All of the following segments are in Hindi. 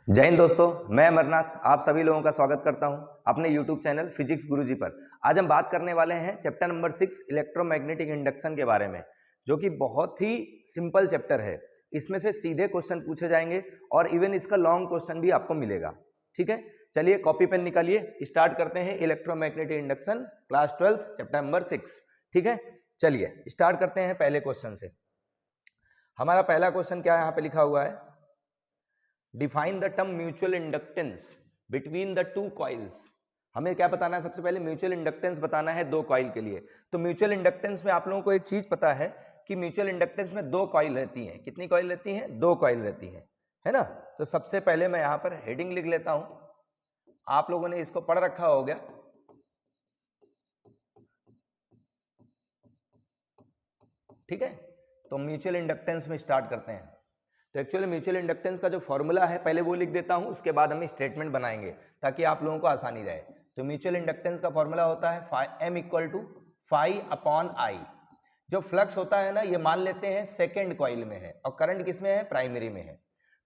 जय हिंद दोस्तों, मैं अमरनाथ आप सभी लोगों का स्वागत करता हूं अपने YouTube चैनल फिजिक्स गुरुजी पर। आज हम बात करने वाले हैं चैप्टर नंबर 6 इलेक्ट्रोमैग्नेटिक इंडक्शन के बारे में, जो कि बहुत ही सिंपल चैप्टर है। इसमें से सीधे क्वेश्चन पूछे जाएंगे और इवन इसका लॉन्ग क्वेश्चन भी आपको मिलेगा। ठीक है, चलिए कॉपी पेन निकालिए, स्टार्ट करते हैं electromagnetic induction class 12 chapter number 6। ठीक है, चलिए स्टार्ट करते हैं पहले क्वेश्चन से। हमारा पहला क्वेश्चन क्या यहाँ पे लिखा हुआ है, define the term mutual inductance between the two coils. हमें क्या बताना है, सबसे पहले म्यूचुअल इंडक्टेंस बताना है दो कॉइल के लिए। तो म्यूचुअल इंडक्टेंस में आप लोगों को एक चीज पता है कि म्यूचुअल इंडक्टेंस में दो कॉइल रहती हैं। कितनी कॉइल रहती हैं? दो कॉइल रहती हैं, है ना। तो सबसे पहले मैं यहां पर हेडिंग लिख लेता हूं, आप लोगों ने इसको पढ़ रखा हो गया। ठीक है, तो म्यूचुअल इंडक्टेंस में स्टार्ट करते हैं। तो एक्चुअली म्यूचुअल इंडक्टेंस का जो फॉर्मूला है पहले वो लिख देता हूं, उसके बाद हम स्टेटमेंट बनाएंगे ताकि आप लोगों को आसानी रहे। तो म्यूचुअल इंडक्टेंस का फॉर्मूला होता है m equal to phi upon I. जो फ्लक्स होता है ना, ये मान लेते हैं सेकेंड कॉइल में है और करंट किस में है? प्राइमरी में है।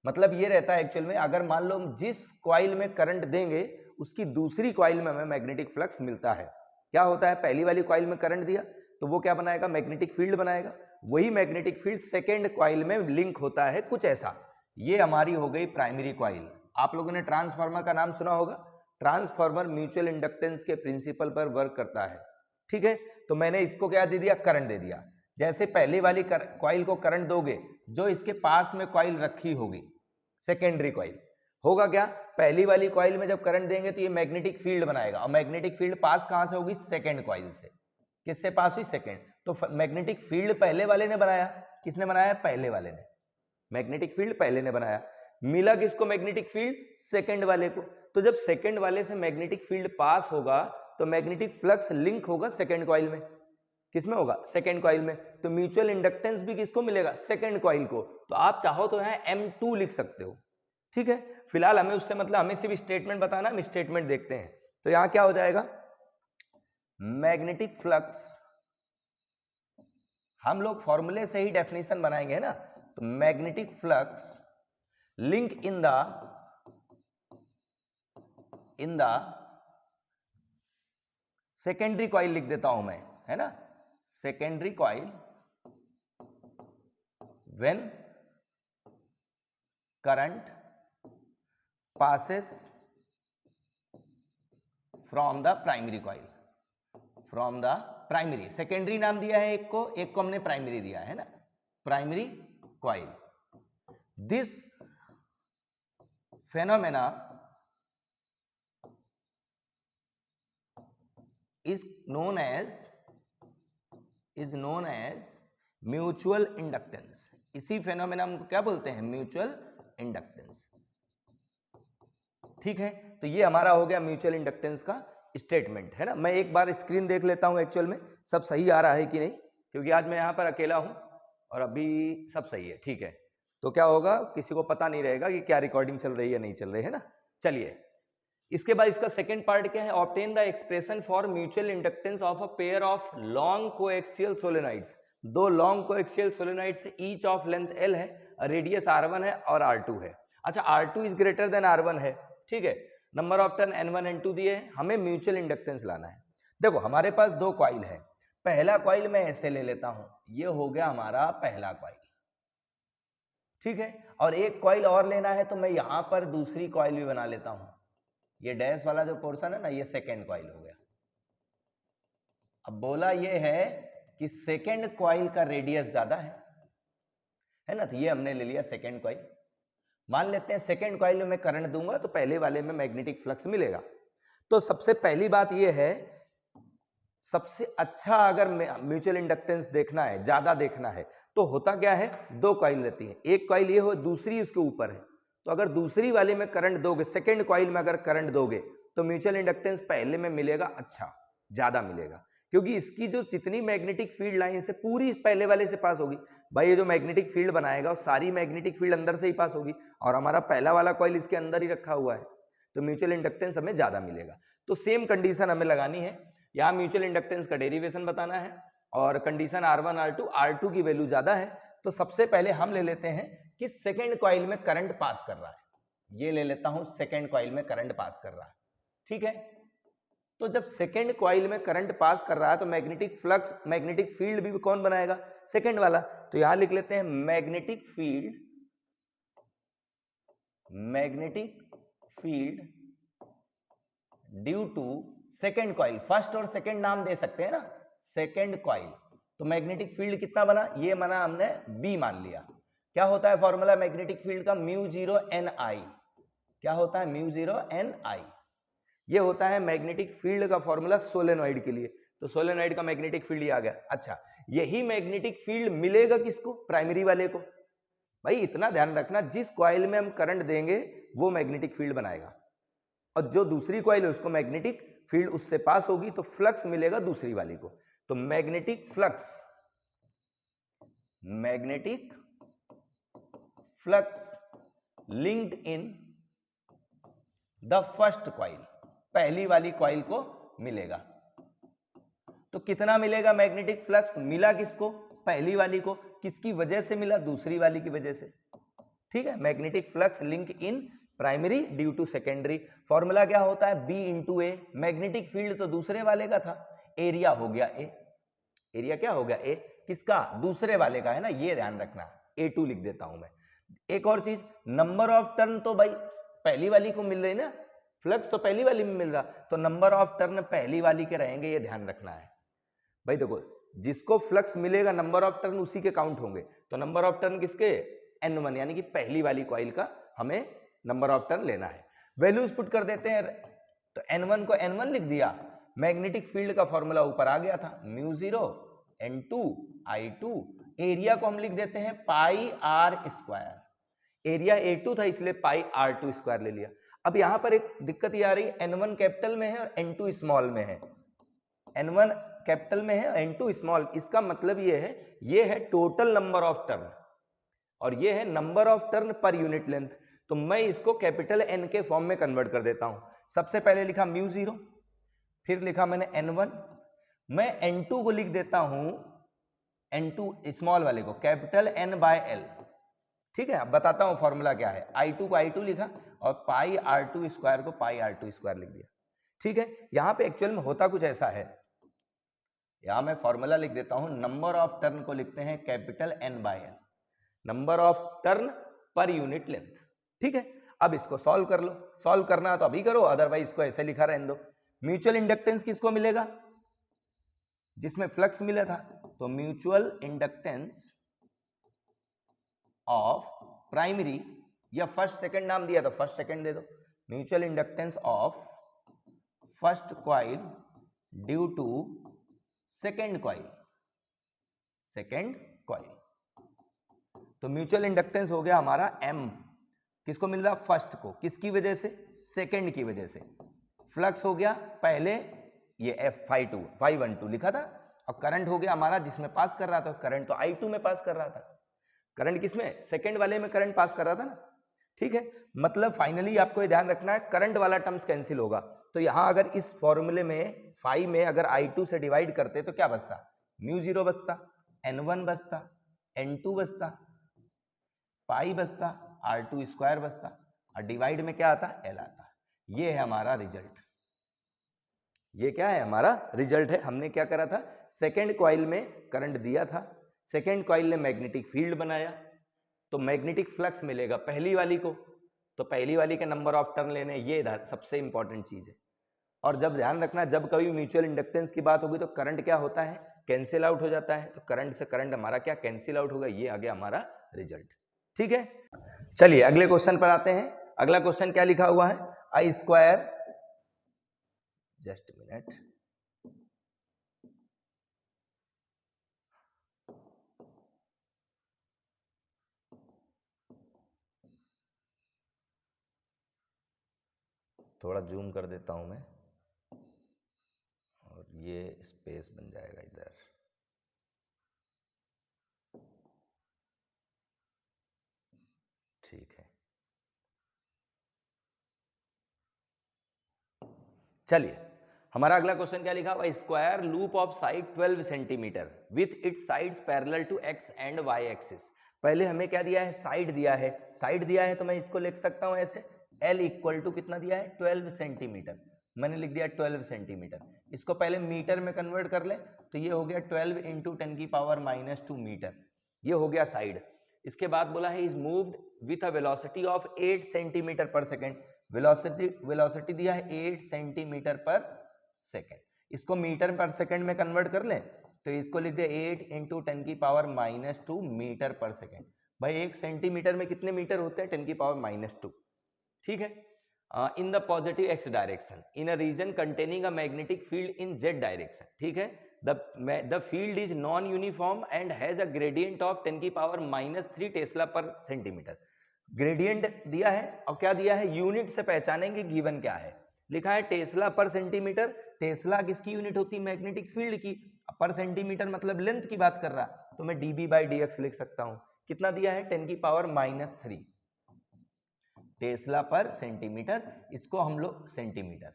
मतलब ये रहता है एक्चुअल में, अगर मान लो हम जिस कॉइल में करंट देंगे उसकी दूसरी कॉइल में हमें मैग्नेटिक फ्लक्स मिलता है। क्या होता है, पहली वाली कॉइल में करंट दिया तो वो क्या बनाएगा? मैग्नेटिक फील्ड बनाएगा। वही मैग्नेटिक फील्ड सेकेंड कॉइल में लिंक होता है कुछ ऐसा। ये हमारी हो गई प्राइमरी कॉइल। आप लोगों ने ट्रांसफार्मर का नाम सुना होगा। ट्रांसफार्मर म्यूचुअल इंडक्टेंस के प्रिंसिपल पर वर्क करता है। ठीक है, तो मैंने इसको क्या दे दिया? करंट दे दिया। जैसे पहली वाली कॉइल को करंट दोगे, जो इसके पास में कॉइल रखी होगी सेकेंडरी कॉइल, होगा क्या? पहली वाली कॉइल में जब करंट देंगे तो ये मैग्नेटिक फील्ड बनाएगा और मैग्नेटिक फील्ड पास कहां से होगी? सेकेंड कॉइल से। किससे पास हुई? सेकेंड। तो मैग्नेटिक फील्ड पहले वाले ने बनाया। किसने बनाया? पहले वाले ने। मैग्नेटिक फील्ड पहले ने बनाया, मिला किसको? मैग्नेटिक फील्ड सेकेंड वाले को। तो जब सेकेंड वाले से मैग्नेटिक फील्ड पास होगा तो मैग्नेटिक फ्लक्स लिंक होगा सेकेंड कॉइल में। किसमें होगा? सेकेंड कॉइल में। तो म्यूचुअल इंडक्टेंस भी किसको मिलेगा? सेकेंड कॉइल को। तो आप चाहो तो यहां M2 लिख सकते हो। ठीक है, फिलहाल हमें उससे मतलब, हमें सिर्फ स्टेटमेंट बताना, हम स्टेटमेंट देखते हैं। तो यहां क्या हो जाएगा? मैग्नेटिक फ्लक्स, हम लोग फॉर्मूले से ही डेफिनेशन बनाएंगे, है ना। तो magnetic flux link in the secondary coil लिख देता हूं मैं, है ना। Secondary coil when current passes from the primary coil, from the primary. Secondary नाम दिया है एक को हमने प्राइमरी दिया है ना, primary coil. This phenomena is known as mutual inductance. इसी फेनोमेना को क्या बोलते हैं? Mutual inductance. ठीक है, तो ये हमारा हो गया म्यूचुअल इंडक्टेंस का स्टेटमेंट, है ना। मैं एक बार स्क्रीन देख लेता हूं एक्चुअल में सब सही आ रहा है कि नहीं, क्योंकि आज मैं यहां पर अकेला हूं और अभी सब सही है। ठीक है, तो क्या होगा, किसी को पता नहीं रहेगा कि क्या रिकॉर्डिंग चल रही है नहीं चल रही है ना। चलिए, इसके बाद इसका सेकंड पार्ट क्या है? Obtain the expression for mutual inductance of a pair of long coaxial solenoids. दो लॉन्ग कोएक्सियल सोलेनॉइड्स है, ईच ऑफ लेंथ L है, रेडियस R1 है और R2 है। अच्छा, R2 is greater than R1 है। ठीक है, number of turn N1 N2 दिए हैं, हमें म्यूचुअल इंडक्टेंस लाना है। देखो, हमारे पास दो कॉइल है। पहला कॉइल मैं ऐसे ले लेता हूं, ये हो गया हमारा पहला कॉइल। ठीक है, और एक कॉइल और लेना है तो मैं यहां पर दूसरी कॉइल भी बना लेता हूं। ये डैश वाला जो पोर्शन है ना, ये सेकेंड कॉइल हो गया। अब बोला ये है कि सेकेंड कॉइल का रेडियस ज्यादा है ना, तो ये हमने ले लिया सेकेंड कॉइल। मान लेते हैं सेकेंड कॉइल में मैं करंट दूंगा तो पहले वाले में मैग्नेटिक फ्लक्स मिलेगा। तो सबसे पहली बात ये है, सबसे अच्छा अगर म्यूचुअल इंडक्टेंस देखना है, ज्यादा देखना है, तो होता क्या है? दो कॉइल रहती है, एक कॉइल ये हो, दूसरी उसके ऊपर है। तो अगर दूसरी वाले में करंट दोगे, सेकेंड कॉइल में अगर करंट दोगे, तो म्यूचुअल इंडक्टेंस पहले में मिलेगा, अच्छा ज्यादा मिलेगा, क्योंकि इसकी जो जितनी मैग्नेटिक फील्ड लाइन से पूरी पहले वाले से पास होगी। भाई ये जो मैग्नेटिक फील्ड बनाएगा, सारी मैग्नेटिक फील्ड अंदर से ही पास होगी, और हमारा पहला वाला कॉइल इसके अंदर ही रखा हुआ है, तो म्यूचुअल इंडक्टेंस हमें ज्यादा मिलेगा। तो सेम कंडीशन हमें लगानी है, यहाँ म्यूचुअल इंडक्टेंस का डेरिवेशन बताना है और कंडीशन R1 R2 की वैल्यू ज्यादा है। तो सबसे पहले हम ले लेते हैं कि सेकेंड कॉइल में करंट पास कर रहा है। ये ले लेता हूं सेकेंड कॉइल में करंट पास कर रहा, ठीक है। तो जब सेकेंड कॉइल में करंट पास कर रहा है तो मैग्नेटिक फ्लक्स, मैग्नेटिक फील्ड भी कौन बनाएगा, सेकेंड वाला। तो यहां लिख लेते हैं magnetic field, magnetic field due to second coil. First और सेकेंड नाम दे सकते हैं ना, सेकेंड कॉइल। तो मैग्नेटिक फील्ड कितना बना, ये बना हमने बी मान लिया। क्या होता है फॉर्मूला मैग्नेटिक फील्ड का, म्यू जीरो एन आई। क्या होता है, म्यू जीरो एन आई। ये होता है मैग्नेटिक फील्ड का फॉर्मूला सोलेनॉइड के लिए। तो सोलेनॉइड का मैग्नेटिक फील्ड ये आ गया। अच्छा, यही मैग्नेटिक फील्ड मिलेगा किसको, प्राइमरी वाले को। भाई इतना ध्यान रखना, जिस कॉइल में हम करंट देंगे वो मैग्नेटिक फील्ड बनाएगा, और जो दूसरी कॉइल है उसको मैग्नेटिक फील्ड उससे पास होगी तो फ्लक्स मिलेगा दूसरी वाली को। तो magnetic flux, magnetic flux linked in the first coil, पहली वाली कॉइल को मिलेगा। तो कितना मिलेगा मैग्नेटिक फ्लक्स, मिला किसको, पहली वाली को। किसकी वजह से मिला, दूसरी वाली की वजह से, ठीक है। Magnetic flux link in primary due to secondary. Formula क्या होता है, B into A. Magnetic field तो दूसरे वाले का था, एरिया हो गया ए। एरिया क्या हो गया, ए। किसका, दूसरे वाले का है ना, ये ध्यान रखना। A2 लिख देता हूं मैं। एक और चीज, नंबर ऑफ टर्न तो भाई पहली वाली को मिल रही ना, फ्लक्स तो पहली वाली में मिल रहा, तो नंबर ऑफ टर्न पहली वाली के रहेंगे, ये ध्यान रखना है भाई। देखो जिसको फ्लक्स मिलेगा नंबर ऑफ टर्न उसी के काउंट होंगे। तो नंबर ऑफ टर्न किसके, N1, यानी कि पहली वाली कॉइल का हमें नंबर ऑफ टर्न लेना है। वैल्यूज पुट कर देते हैं। तो N1 को N1 लिख दिया। मैग्नेटिक फील्ड का फॉर्मूला ऊपर आ गया था, mu zero N2 I2। Area को हम लिख देते हैं पाई आर स्क्वायर। एरिया A2 था इसलिए पाई R2 स्क्वायर ले लिया। अब यहां पर एक दिक्कत ये आ रही है, N1 कैपिटल में है और N2 स्मॉल में है। N1 कैपिटल में है, N2 स्मॉल। इसका मतलब ये है टोटल नंबर ऑफ टर्न और ये है नंबर ऑफ टर्न पर यूनिट लेंथ। तो मैं इसको कैपिटल N के फॉर्म में कन्वर्ट कर देता हूं। सबसे पहले लिखा म्यू जीरो, फिर लिखा मैंने N1। मैं N2 को लिख देता हूं, N2 स्मॉल वाले को कैपिटल N बाय L, ठीक है। अब बताता हूं फॉर्मूला क्या है। I2 को I2 लिखा और पाई R2 स्क्वायर को पाई R2 स्क्वायर लिख दिया, ठीक है। यहां पे एक्चुअल में होता कुछ ऐसा है, यहां मैं फॉर्मूला लिख देता हूं, नंबर ऑफ टर्न को लिखते हैं capital N by L, number of turn पर यूनिट लेंथ, ठीक है। अब इसको सॉल्व कर लो, सॉल्व करना है तो अभी करो, अदरवाइज इसको ऐसे लिखा रहने दो। म्यूचुअल इंडक्टेंस किसको मिलेगा, जिसमें फ्लक्स मिला था। तो म्यूचुअल इंडक्टेंस ऑफ प्राइमरी, या फर्स्ट सेकंड नाम दिया तो फर्स्ट सेकंड दे दो। Mutual inductance of first coil due to second coil, second coil. तो म्यूचुअल इंडक्टेंस हो गया हमारा M, किसको मिल रहा, फर्स्ट को। किसकी वजह से, सेकंड की वजह से। फ्लक्स हो गया पहले ये F12 लिखा था, और करंट हो गया हमारा जिसमें पास कर रहा था, करंट तो I2 में पास कर रहा था। करंट किसमें, सेकंड वाले में करंट पास कर रहा था ना, ठीक है। मतलब फाइनली आपको ये ध्यान रखना है, करंट वाला टर्म्स कैंसिल होगा। तो यहां अगर इस फॉर्मूले में फाई में अगर I2 से डिवाइड करते तो क्या बचता, म्यू जीरो बचता, N1 बचता, N2 बचता, पाई बचता, R2 स्क्वायर बचता, और डिवाइड में क्या आता, L आता। ये है हमारा रिजल्ट, ये क्या है हमारा रिजल्ट है। हमने क्या करा था, सेकेंड कॉइल में करंट दिया था, सेकेंड कॉइल ने मैग्नेटिक फील्ड बनाया, तो मैग्नेटिक फ्लक्स मिलेगा पहली वाली को, तो पहली वाली के नंबर ऑफ टर्न लेने, ये सबसे इंपॉर्टेंट चीज है। और जब ध्यान रखना, जब कभी म्यूचुअल इंडक्टेंस की बात होगी तो करंट क्या होता है, कैंसिल आउट हो जाता है। तो करंट से करंट हमारा क्या कैंसिल आउट होगा, ये आ गया हमारा रिजल्ट, ठीक है। चलिए अगले क्वेश्चन पर आते हैं। अगला क्वेश्चन क्या लिखा हुआ है, आई स्क्वायर, जस्ट मिनट, थोड़ा जूम कर देता हूं मैं, और ये स्पेस बन जाएगा इधर। ठीक है, चलिए हमारा अगला क्वेश्चन क्या लिखा हुआ, square loop of side 12 centimetre with its sides parallel to X and Y axis. पहले हमें क्या दिया है, साइड दिया है। साइड दिया है तो मैं इसको लिख सकता हूं ऐसे, L इक्वल टू कितना दिया है 12 सेंटीमीटर, मैंने लिख दिया 12 सेंटीमीटर। इसको पहले मीटर में कन्वर्ट कर ले तो ये हो गया 12 इंटू 10 की पावर -2 मीटर, ये हो गया साइड। इसके बाद बोला है is moved with a velocity of 8 centimetre पर सेकेंड, वेलोसिटी दिया है 8 सेंटीमीटर पर सेकेंड। इसको मीटर पर सेकेंड में कन्वर्ट कर लें तो इसको लिख दिया 8 इंटू 10 की पावर -2 मीटर पर सेकेंड। भाई 1 सेंटीमीटर में कितने मीटर होते हैं 10 की पावर -2, ठीक है। In the positive x direction in a reason containing a magnetic field in Z direction, ठीक है। The field is non uniform and has a gradient of 10 की पावर -3 टेस्ला पर सेंटीमीटर। ग्रेडियंट दिया है और क्या दिया है, यूनिट से पहचानेंगे गिवन क्या है, लिखा है टेस्ला पर सेंटीमीटर। टेस्ला किसकी यूनिट होती है, मैग्नेटिक फील्ड की। पर सेंटीमीटर मतलब लेंथ की बात कर रहा, तो मैं dB/dx लिख सकता हूं। कितना दिया है 10 की पावर -3 टेस्ला पर सेंटीमीटर। इसको हम लोग सेंटीमीटर,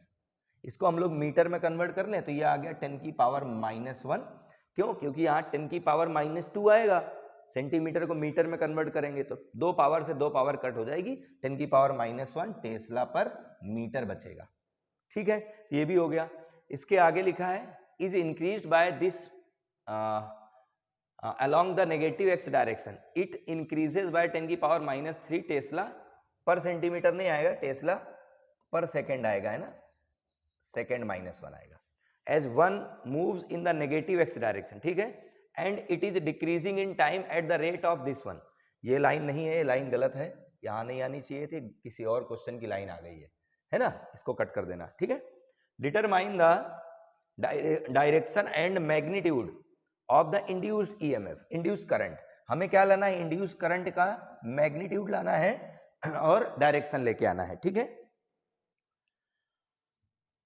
इसको हम लोग मीटर में कन्वर्ट कर लें तो ये आ गया 10 की पावर -1। क्यों, क्योंकि यहाँ 10 की पावर -2 आएगा, सेंटीमीटर को मीटर में कन्वर्ट करेंगे तो 2 पावर से 2 पावर कट हो जाएगी, 10 की पावर -1 टेस्ला पर मीटर बचेगा, ठीक है। ये भी हो गया। इसके आगे लिखा है is increased by this along the negative x direction it increases by 10 की पावर -3 टेस्ला पर सेंटीमीटर नहीं आएगा, टेस्ला पर सेकेंड आएगा, है ना, सेकेंड -1 आएगा। As one moves in the negative X direction, ठीक है, and it is decreasing in time at the rate of this one. ये लाइन नहीं है, ये लाइन गलत है, यहाँ नहीं आनी चाहिए थी, किसी और क्वेश्चन की लाइन आ गई है ना, इसको कट कर देना, ठीक है। Determine the direction and magnitude of the induced EMF, induced current. हमें क्या लाना है, इंड्यूस्ड करंट का मैग्नीट्यूड लाना है और डायरेक्शन लेके आना है, ठीक है।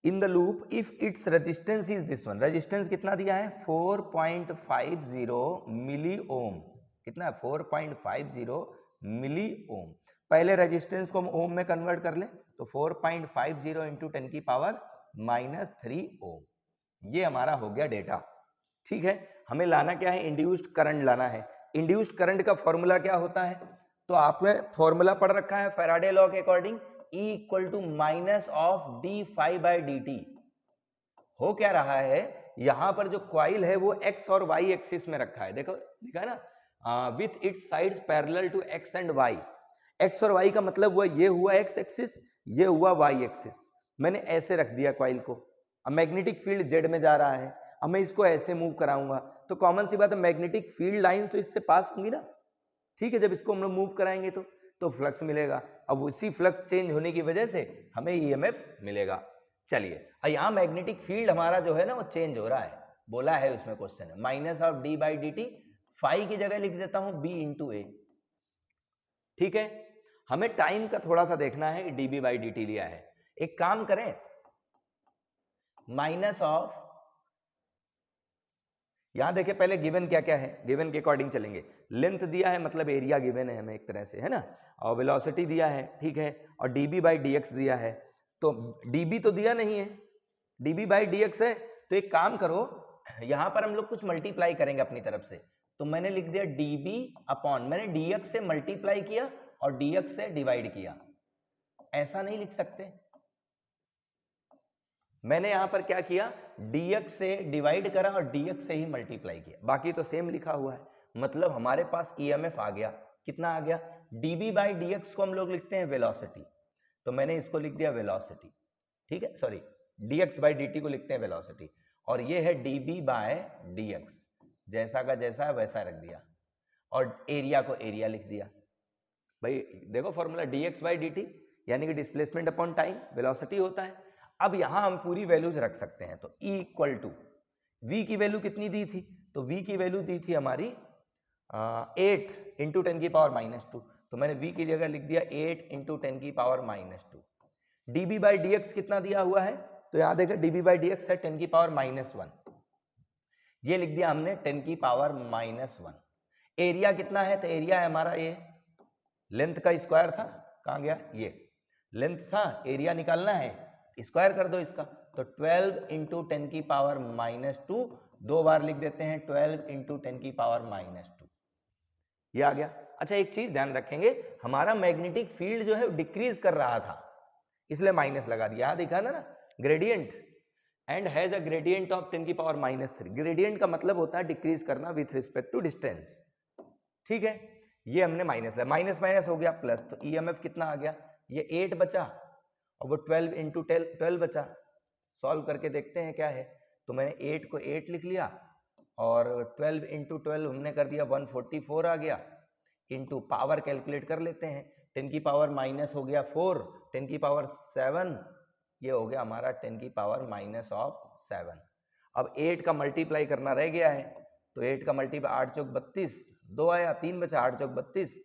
In the loop if its resistance is this one, resistance कितना दिया है 4.50 मिली ओम, कितना है 4.50 मिली ओम। पहले रेजिस्टेंस को हम ओम में कन्वर्ट कर लें तो 4.50 इंटू 10 की पावर -3 ओम, ये हमारा हो गया डेटा, ठीक है। हमें लाना क्या है, इंड्यूस्ड करंट लाना है। इंड्यूस्ड करंट का फॉर्मूला क्या होता है, तो आपने फॉर्मूला पढ़ रखा है फैराडे लॉ के according, E equal to minus of d∅/dt। हो क्या रहा है, यहां पर जो क्वाइल है वो x और y एक्सिस में रखा है, देखो लिखा है ना, with its sides parallel to x and y। x और y का मतलब हुआ ये हुआ x एक्सिस, ये हुआ y एक्सिस। मैंने ऐसे रख दिया क्वाइल को, अब मैग्नेटिक फील्ड z में जा रहा है, अब मैं इसको ऐसे मूव कराऊंगा तो कॉमन सी बात है मैग्नेटिक फील्ड लाइन तो इससे पास होंगी ना, ठीक है। जब इसको हम लोग मूव कराएंगे तो फ्लक्स मिलेगा, अब उसी फ्लक्स चेंज होने की वजह से हमें ईएमएफ मिलेगा। चलिए, अब यहाँ मैग्नेटिक फील्ड हमारा जो है ना वो चेंज हो रहा है, बोला है उसमें क्वेश्चन है माइनस ऑफ d/dt, फाई की जगह लिख देता हूं b इंटू ए, ठीक है। हमें टाइम का थोड़ा सा देखना है, dB/dt लिया है। एक काम करें, माइनस ऑफ, यहां देखिए पहले गिवन क्या क्या है, गिवन के अकॉर्डिंग चलेंगे। लेंथ दिया है मतलब एरिया गिवन है हमें एक तरह से, है ना, और वेलोसिटी दिया है, ठीक है, और dB/dx दिया है। तो dB तो दिया नहीं है, dB/dx है, तो एक काम करो, यहां पर हम लोग कुछ मल्टीप्लाई करेंगे अपनी तरफ से, तो मैंने लिख दिया dB अपॉन, मैंने dx से मल्टीप्लाई किया और dx से डिवाइड किया, ऐसा नहीं लिख सकते। मैंने यहां पर क्या किया, dx से डिवाइड करा और dx से ही मल्टीप्लाई किया, बाकी तो सेम लिखा हुआ है, मतलब हमारे पास ईएमएफ आ गया, कितना आ गया, dB/dx को हम लोग लिखते हैं वेलोसिटी, तो मैंने इसको लिख दिया वेलोसिटी, ठीक है, सॉरी dx/dt को लिखते हैं वेलोसिटी, और ये है dB/dx, जैसा का जैसा वैसा रख दिया, और एरिया को एरिया लिख दिया। भाई देखो फॉर्मूला dx/dt यानी कि डिस्प्लेसमेंट अपॉन टाइम, वेलोसिटी होता है। अब यहां हम पूरी वैल्यूज रख सकते हैं, तो E इक्वल टू V की वैल्यू कितनी दी थी, तो V की वैल्यू दी थी हमारी 8 इंटू 10 की पावर -2, तो मैंने V की जगह लिख दिया 8 इंटू 10 की पावर -2। dB/dx कितना दिया हुआ है, तो यहां देखो dB/dx है 10 की पावर -1, ये लिख दिया हमने 10 की पावर -1। एरिया कितना है, तो एरिया है हमारा ये, लेंथ का स्क्वायर था, कहां गया, ये लेंथ था, एरिया निकालना है, स्क्वायर कर दो इसका, तो 12 इंटू 10 की पावर -2, 2 बार लिख देते हैं 12 इंटू 10 की पावर -2, ये आ गया। अच्छा एक चीज ध्यान रखेंगे, हमारा मैग्नेटिक फील्ड जो है डिक्रीज कर रहा था, इसलिए माइनस लगा दिया। दिखा ना gradient and has a gradient of 10 की पावर -3। ग्रेडियंट का मतलब होता है डिक्रीज करना विथ रिस्पेक्ट टू डिस्टेंस। ठीक है, ये हमने माइनस लिया, माइनस माइनस हो गया प्लस, तो ईएमएफ कितना आ गया, ये 8 बचा और वो 12 इंटू 12 बचा। सॉल्व करके देखते हैं क्या है, तो मैंने 8 को 8 लिख लिया और 12 इंटू 12 हमने कर दिया 144 आ गया, इंटू पावर कैलकुलेट कर लेते हैं, 10 की पावर माइनस हो गया 4, 10 की पावर 7, ये हो गया हमारा 10 की पावर -7। अब 8 का मल्टीप्लाई करना रह गया है, तो 8 का मल्टीप्लाई 8 चौक 32, 2 आया 3 बचा, 8 चौक 32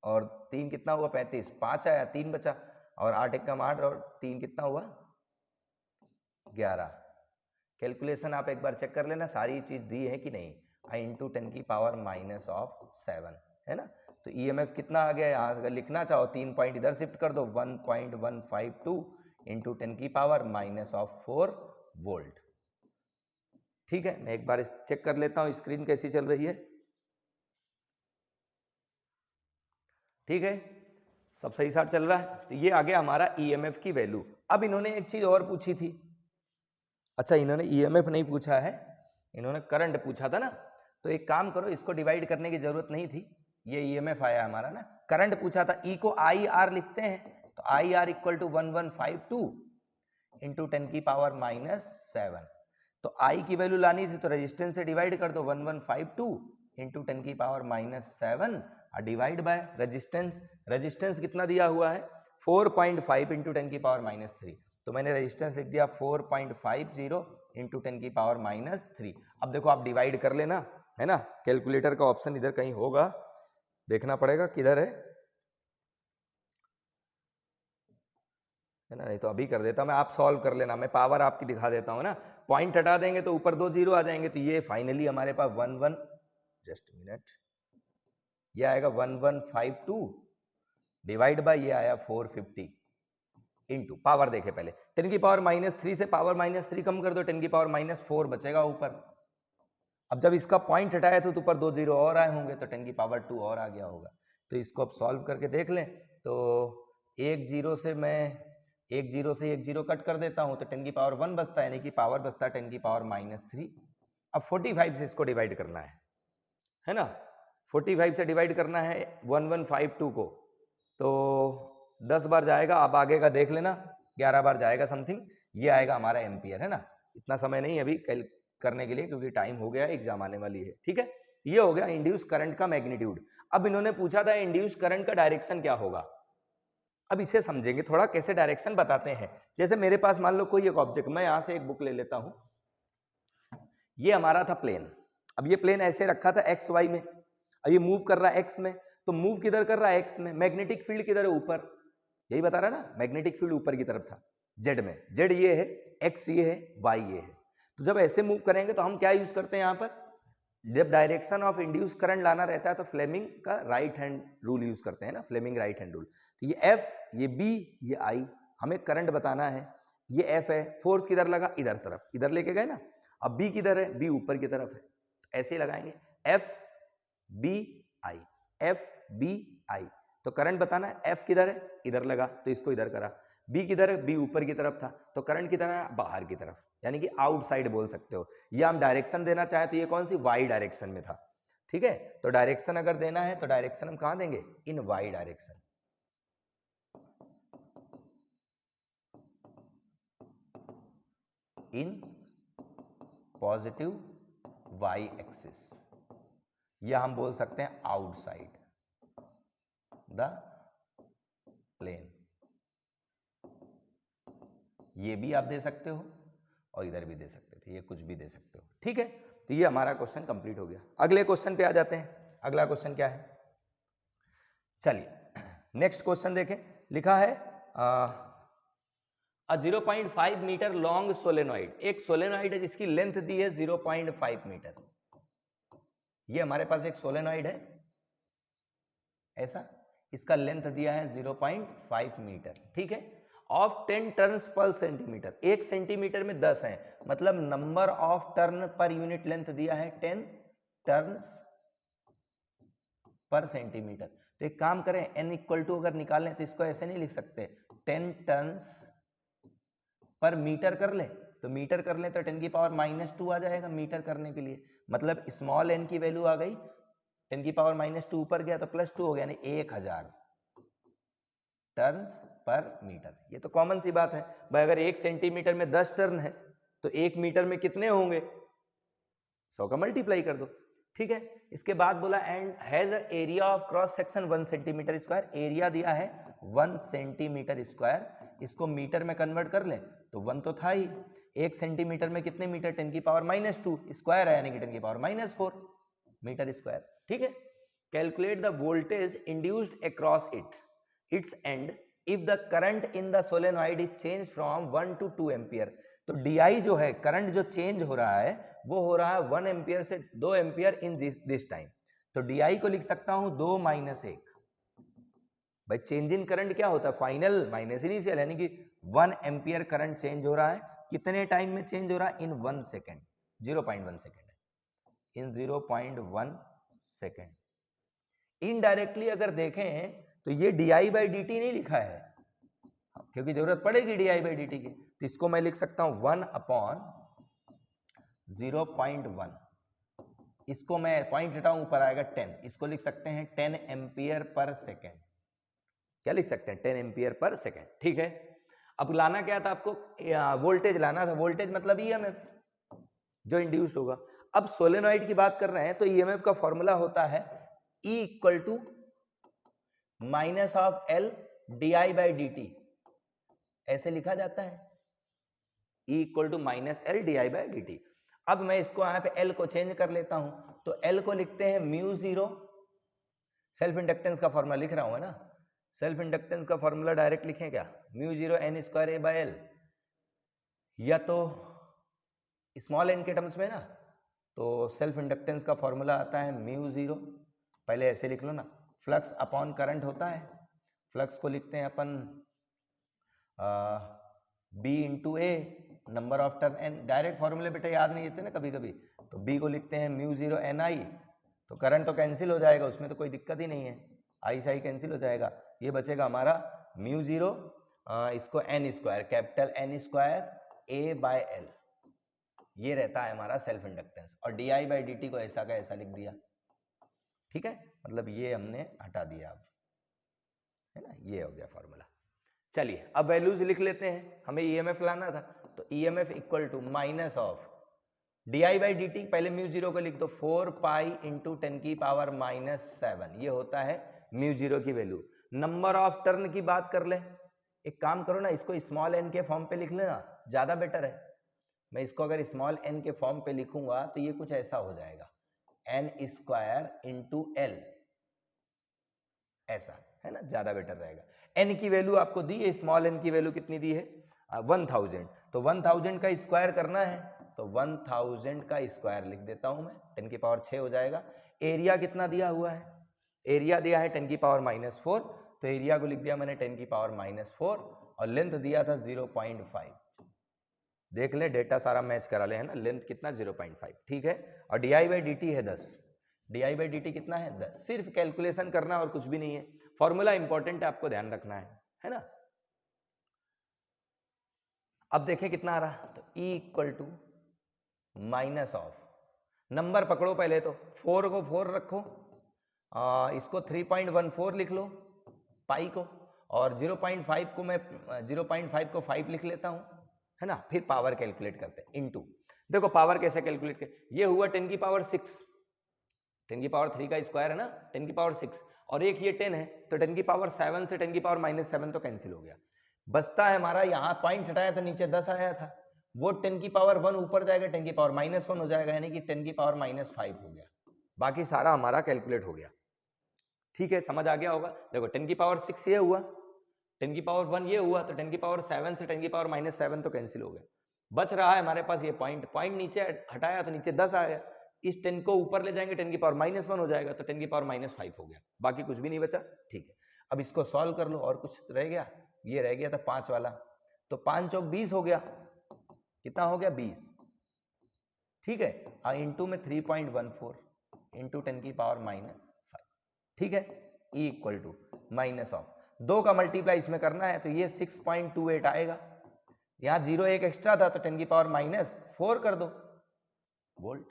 और 3 कितना हुआ 35, 5 आया 3 बचा और 8 एकम 8 और 3 कितना हुआ 11। कैलकुलेशन आप एक बार चेक कर लेना, सारी चीज दी है कि नहीं। आई इंटू 10 की पावर -7 है ना। तो ईएमएफ कितना आ गया, यहाँ अगर लिखना चाहो 3 पॉइंट इधर शिफ्ट कर दो, 1.152 इंटू 10 की पावर -4 वोल्ट। ठीक है, मैं एक बार चेक कर लेता हूँ स्क्रीन कैसी चल रही है। ठीक है, सब सही साथ चल रहा है। तो ये आ गया हमारा ईएमएफ की वैल्यू। अब इन्होंने एक चीज और पूछी थी, अच्छा इन्होंने ईएमएफ नहीं पूछा है, इन्होंने करंट पूछा था ना। तो एक काम करो, इसको डिवाइड करने की जरूरत नहीं थी, ये ईएमएफ आया हमारा ना। करंट पूछा था, ई को आई आर लिखते हैं, तो I R equal to 1152 into 10 की पावर -7। तो आई की वैल्यू लानी थी तो रेजिस्टेंस से डिवाइड कर दो, 1152 इंटू 10 की power -7 divide by resistance. Resistance कितना दिया हुआ है 4.5 इंटू 10 की पावर -3, तो मैंने रेजिस्टेंस लिख दिया 4.50 इंटू 10 की पावर -3। अब देखो आप डिवाइड कर लेना, है ना। कैलकुलेटर का ऑप्शन इधर कहीं होगा, देखना पड़ेगा किधर है ना, नहीं तो अभी कर देता मैं, आप सॉल्व कर लेना, मैं पावर आपकी दिखा देता हूँ ना। पॉइंट हटा देंगे तो ऊपर 2 जीरो आ जाएंगे, तो ये फाइनली हमारे पास 11 जस्ट मिनट, ये आएगा 1152 डिवाइड बाय ये आया 450 इंटू पावर देखे पहले 10 की पावर -3 से पावर -3 कम कर दो, 10 की पावर -4 बचेगा ऊपर। अब जब इसका पॉइंट हटाया तो ऊपर 2 जीरो और आए होंगे, तो 10 की पावर 2 और आ गया होगा। तो इसको अब सॉल्व करके देख लें, तो एक जीरो से एक जीरो कट कर देता हूं, तो 10 की पावर 1 बचता है, यानी कि पावर बचता है 10 की पावर -3। अब 45 से इसको डिवाइड करना है ना, 45 से डिवाइड करना है 1152 को, तो 10 बार जाएगा। अब आगे का देख लेना, 11 बार जाएगा समथिंग, ये आएगा हमारा एम्पियर, है ना। इतना समय नहीं अभी करने के लिए, क्योंकि टाइम हो गया, एग्जाम आने वाली है। ठीक है, ये हो गया इंड्यूस करंट का मैग्नीट्यूड। अब इन्होंने पूछा था इंड्यूस करंट का डायरेक्शन क्या होगा। अब इसे समझेंगे थोड़ा, कैसे डायरेक्शन बताते हैं। जैसे मेरे पास मान लो कोई एक ऑब्जेक्ट, मैं यहां से एक बुक ले लेता हूं, ये हमारा था प्लेन। अब ये प्लेन ऐसे रखा था एक्स वाई में, अब ये मूव कर रहा है एक्स में, तो मूव किधर कर रहा है एक्स में, मैग्नेटिक फील्ड किधर है ऊपर, यही बता रहा है ना, मैग्नेटिक फील्ड ऊपर की तरफ था जेड में, जेड ये है, एक्स ये है, वाई ये है। तो जब ऐसे मूव करेंगे तो हम क्या यूज करते हैं यहाँ पर, जब डायरेक्शन ऑफ इंड्यूस करंट लाना रहता है तो फ्लेमिंग का राइट हैंड रूल यूज करते हैं ना, फ्लेमिंग राइट हैंड रूल। तो ये एफ, ये बी, ये आई, हमें करंट बताना है। ये एफ है, फोर्स किधर लगा, इधर तरफ, इधर लेके गए ना। अब बी किधर है, बी ऊपर की तरफ है, ऐसे ही लगाएंगे F B I, F B I. तो करंट बताना है, एफ किधर है, इधर लगा तो इसको इधर करा, बी किधर है, बी ऊपर की तरफ था, तो करंट किधर है, बाहर की तरफ, यानी कि आउटसाइड बोल सकते हो। या हम डायरेक्शन देना चाहे तो ये कौन सी, वाई डायरेक्शन में था। ठीक है, तो डायरेक्शन अगर देना है तो डायरेक्शन हम कहां देंगे, in Y direction, in positive Y axis, या हम बोल सकते हैं आउटसाइड द प्लेन, ये भी आप दे सकते हो और इधर भी दे सकते थे, ये कुछ भी दे सकते हो। ठीक है, तो ये हमारा क्वेश्चन कंप्लीट हो गया। अगले क्वेश्चन पे आ जाते हैं। अगला क्वेश्चन क्या है, चलिए नेक्स्ट क्वेश्चन देखें। लिखा है अ 0.5 मीटर लॉन्ग सोलेनॉइड, एक सोलेनॉइड है जिसकी लेंथ दी है 0.5 मीटर। ये हमारे पास एक सोलेनॉइड है ऐसा, इसका लेंथ दिया है 0.5 मीटर। ठीक है, of 10 turns per centimetre, 1 centimetre में 10 है, मतलब नंबर ऑफ टर्न पर यूनिट लेंथ दिया है 10 टर्न्स पर सेंटीमीटर। तो एक काम करें, n इक्वल टू अगर निकालें तो इसको ऐसे नहीं लिख सकते, 10 टन्स पर मीटर कर ले, तो मीटर कर ले तो 10 की पावर -2 आ जाएगा मीटर करने के लिए, मतलब स्मॉल n की वैल्यू आ गई 10 की पावर -2 ऊपर गया तो +2 हो गया, यानी 1000 टर्न्स पर मीटर। ये तो कॉमन सी बात है भाई, अगर 1 सेंटीमीटर में 10 टर्न है तो 1 मीटर में कितने होंगे, 100 का मल्टीप्लाई कर दो, ठीक है। इसके बाद बोला and has a area of cross section 1 centimetre square, area दिया है 1 सेंटीमीटर स्क्वायर, इसको मीटर में कन्वर्ट कर लें तो 1 तो था ही, 1 सेंटीमीटर में कितने मीटर, 10 की पावर -2 स्क्वायर है, यानी कि 10 की पावर -4 मीटर स्क्वायर, ठीक है। Calculate the voltage induced across its and if the current in the solenoid is change from 1 to 2 ampere. तो DI जो है, करंट जो चेंज हो रहा है वो हो रहा है 1 एम्पियर से 2 एम्पियर इन दिस टाइम, तो DI को लिख सकता हूं 2 - 1। भाई चेंज इन करंट क्या होता है, फाइनल माइनस इनिशियल, यानी कि 1 एम्पियर करंट चेंज हो रहा है, कितने टाइम में चेंज हो रहा है, इन 1 सेकेंड, 0.1 सेकेंड है, इन 0.1 सेकेंड। इनडायरेक्टली अगर देखें तो ये DI/dt नहीं लिखा है, क्योंकि जरूरत पड़ेगी DI/dt की, तो इसको मैं लिख सकता हूं 1/0.1, इसको मैं पॉइंट हटाऊं ऊपर आएगा 10, इसको लिख सकते हैं 10 एम्पियर पर सेकेंड, क्या लिख सकते हैं 10 एम्पियर पर सेकेंड, ठीक है। अब लाना क्या था आपको, वोल्टेज लाना था, वोल्टेज मतलब EMF जो इंड्यूस्ड होगा। अब सोलेनॉइड की बात कर रहे हैं तो EMF का फॉर्मूला होता है E = -L DI/dt, ऐसे लिखा जाता है, E = -L DI/dt। अब मैं इसको यहां पे L को चेंज कर लेता हूं, तो L को लिखते हैं μ0, सेल्फ इंडक्टेंस का फॉर्मूला लिख रहा हूं, है ना, सेल्फ इंडक्टेंस का फॉर्मूला डायरेक्ट लिखें क्या, μ0 n² A/L, या तो स्मॉल n के टर्म्स में ना, तो सेल्फ इंडक्टेंस का फॉर्मूला आता है μ0, पहले ऐसे लिख लो ना, फ्लक्स अपॉन करंट होता है, फ्लक्स को लिखते हैं अपन B × A, number of turn n, direct फॉर्मूले बेटा याद नहीं होते ना कभी कभी, तो B को लिखते हैं μ0 Ni, तो करंट तो कैंसिल हो जाएगा, उसमें तो कोई दिक्कत ही नहीं है, आई से आई कैंसिल हो जाएगा, ये बचेगा हमारा μ0, इसको n², कैपिटल N² A/L, ये रहता है हमारा सेल्फ इंडक्टेंस, और DI/dt को ऐसा का ऐसा लिख दिया, ठीक है, मतलब ये हमने हटा दिया अब, है ना, ये हो गया फॉर्मूला। चलिए अब वैल्यूज लिख लेते हैं, हमें EMF लाना था, तो EMF = DI/dt, पहले μ0 को लिख दो 4 पाई × 10 की पावर -7, ये होता है μ0 की वैल्यू। नंबर ऑफ टर्न की बात कर ले, एक काम करो ना, इसको स्मॉल n के फॉर्म पे लिख लेना, ज्यादा बेटर है। मैं इसको अगर स्मॉल n के फॉर्म पे लिखूंगा तो ये कुछ ऐसा हो जाएगा, n² × L, ऐसा, है ना, ज्यादा बेटर रहेगा। n की वैल्यू आपको दी है, स्मॉल n की वैल्यू कितनी दी है, 1000, तो 1000 का स्क्वायर करना है, तो 1000 का स्क्वायर लिख देता हूं मैं, 10 की पावर 6 हो जाएगा। एरिया कितना दिया हुआ है, एरिया दिया है 10 की पावर -4, तो एरिया को लिख दिया मैंने 10 की पावर -4, और लेंथ दिया था 0.5, देख ले डेटा सारा मैच करा ले, है ना, लेंथ कितना 0.5, ठीक है, और DI/dt है 10, DI/dt कितना है 10, सिर्फ कैलकुलेशन करना और कुछ भी नहीं है, फॉर्मूला इंपॉर्टेंट है, आपको ध्यान रखना है ना। अब देखें कितना आ रहा, तो E = नंबर पकड़ो पहले तो, 4 को 4 रखो, इसको 3.14 लिख लो पाई को, और 0.5 को मैं 0.5 को 5 लिख लेता हूं, है ना, फिर पावर कैलकुलेट करते हैं, इनटू, देखो पावर कैसे कैलकुलेट कर, ये हुआ 10 की पावर 6, 10 की पावर 3 का स्क्वायर है ना, 10 की पावर 6, और एक ये 10 है, तो 10 की पावर 7 से 10 की पावर -7 तो कैंसिल हो गया, बचता है हमारा, यहाँ पॉइंट हटाया तो नीचे 10 आया था, वो 10 की पावर 1 ऊपर जाएगा, 10 की पावर -1 हो जाएगा, यानी कि 10 की पावर -5 हो गया, बाकी सारा हमारा कैलकुलेट हो गया, ठीक है, समझ आ गया होगा। देखो 10 की पावर 6 ये हुआ, 10 की पावर 1 ये हुआ, तो 10 की पावर 7 से 10 की पावर -7 तो कैंसिल हो गया, बच रहा है हमारे पास ये पॉइंट, नीचे हटाया तो नीचे 10 आया, इस 10 को ऊपर ले जाएंगे 10 की पावर -1 हो जाएगा, तो 10 की पावर -5 हो गया, बाकी कुछ भी नहीं बचा, ठीक है। अब इसको सॉल्व कर लो, और कुछ रह गया, ये रह गया था 5 वाला, तो 5 चौक 20 हो गया, कितना हो गया 20, ठीक है, इंटू में 3.14 इंटू 10 की पावर -5, ठीक है, E = 2 का मल्टीप्लाई इसमें करना है तो ये 6.28 आएगा। यहाँ 0 एक एक्स्ट्रा था तो 10⁻⁻⁴ कर दो वोल्ट।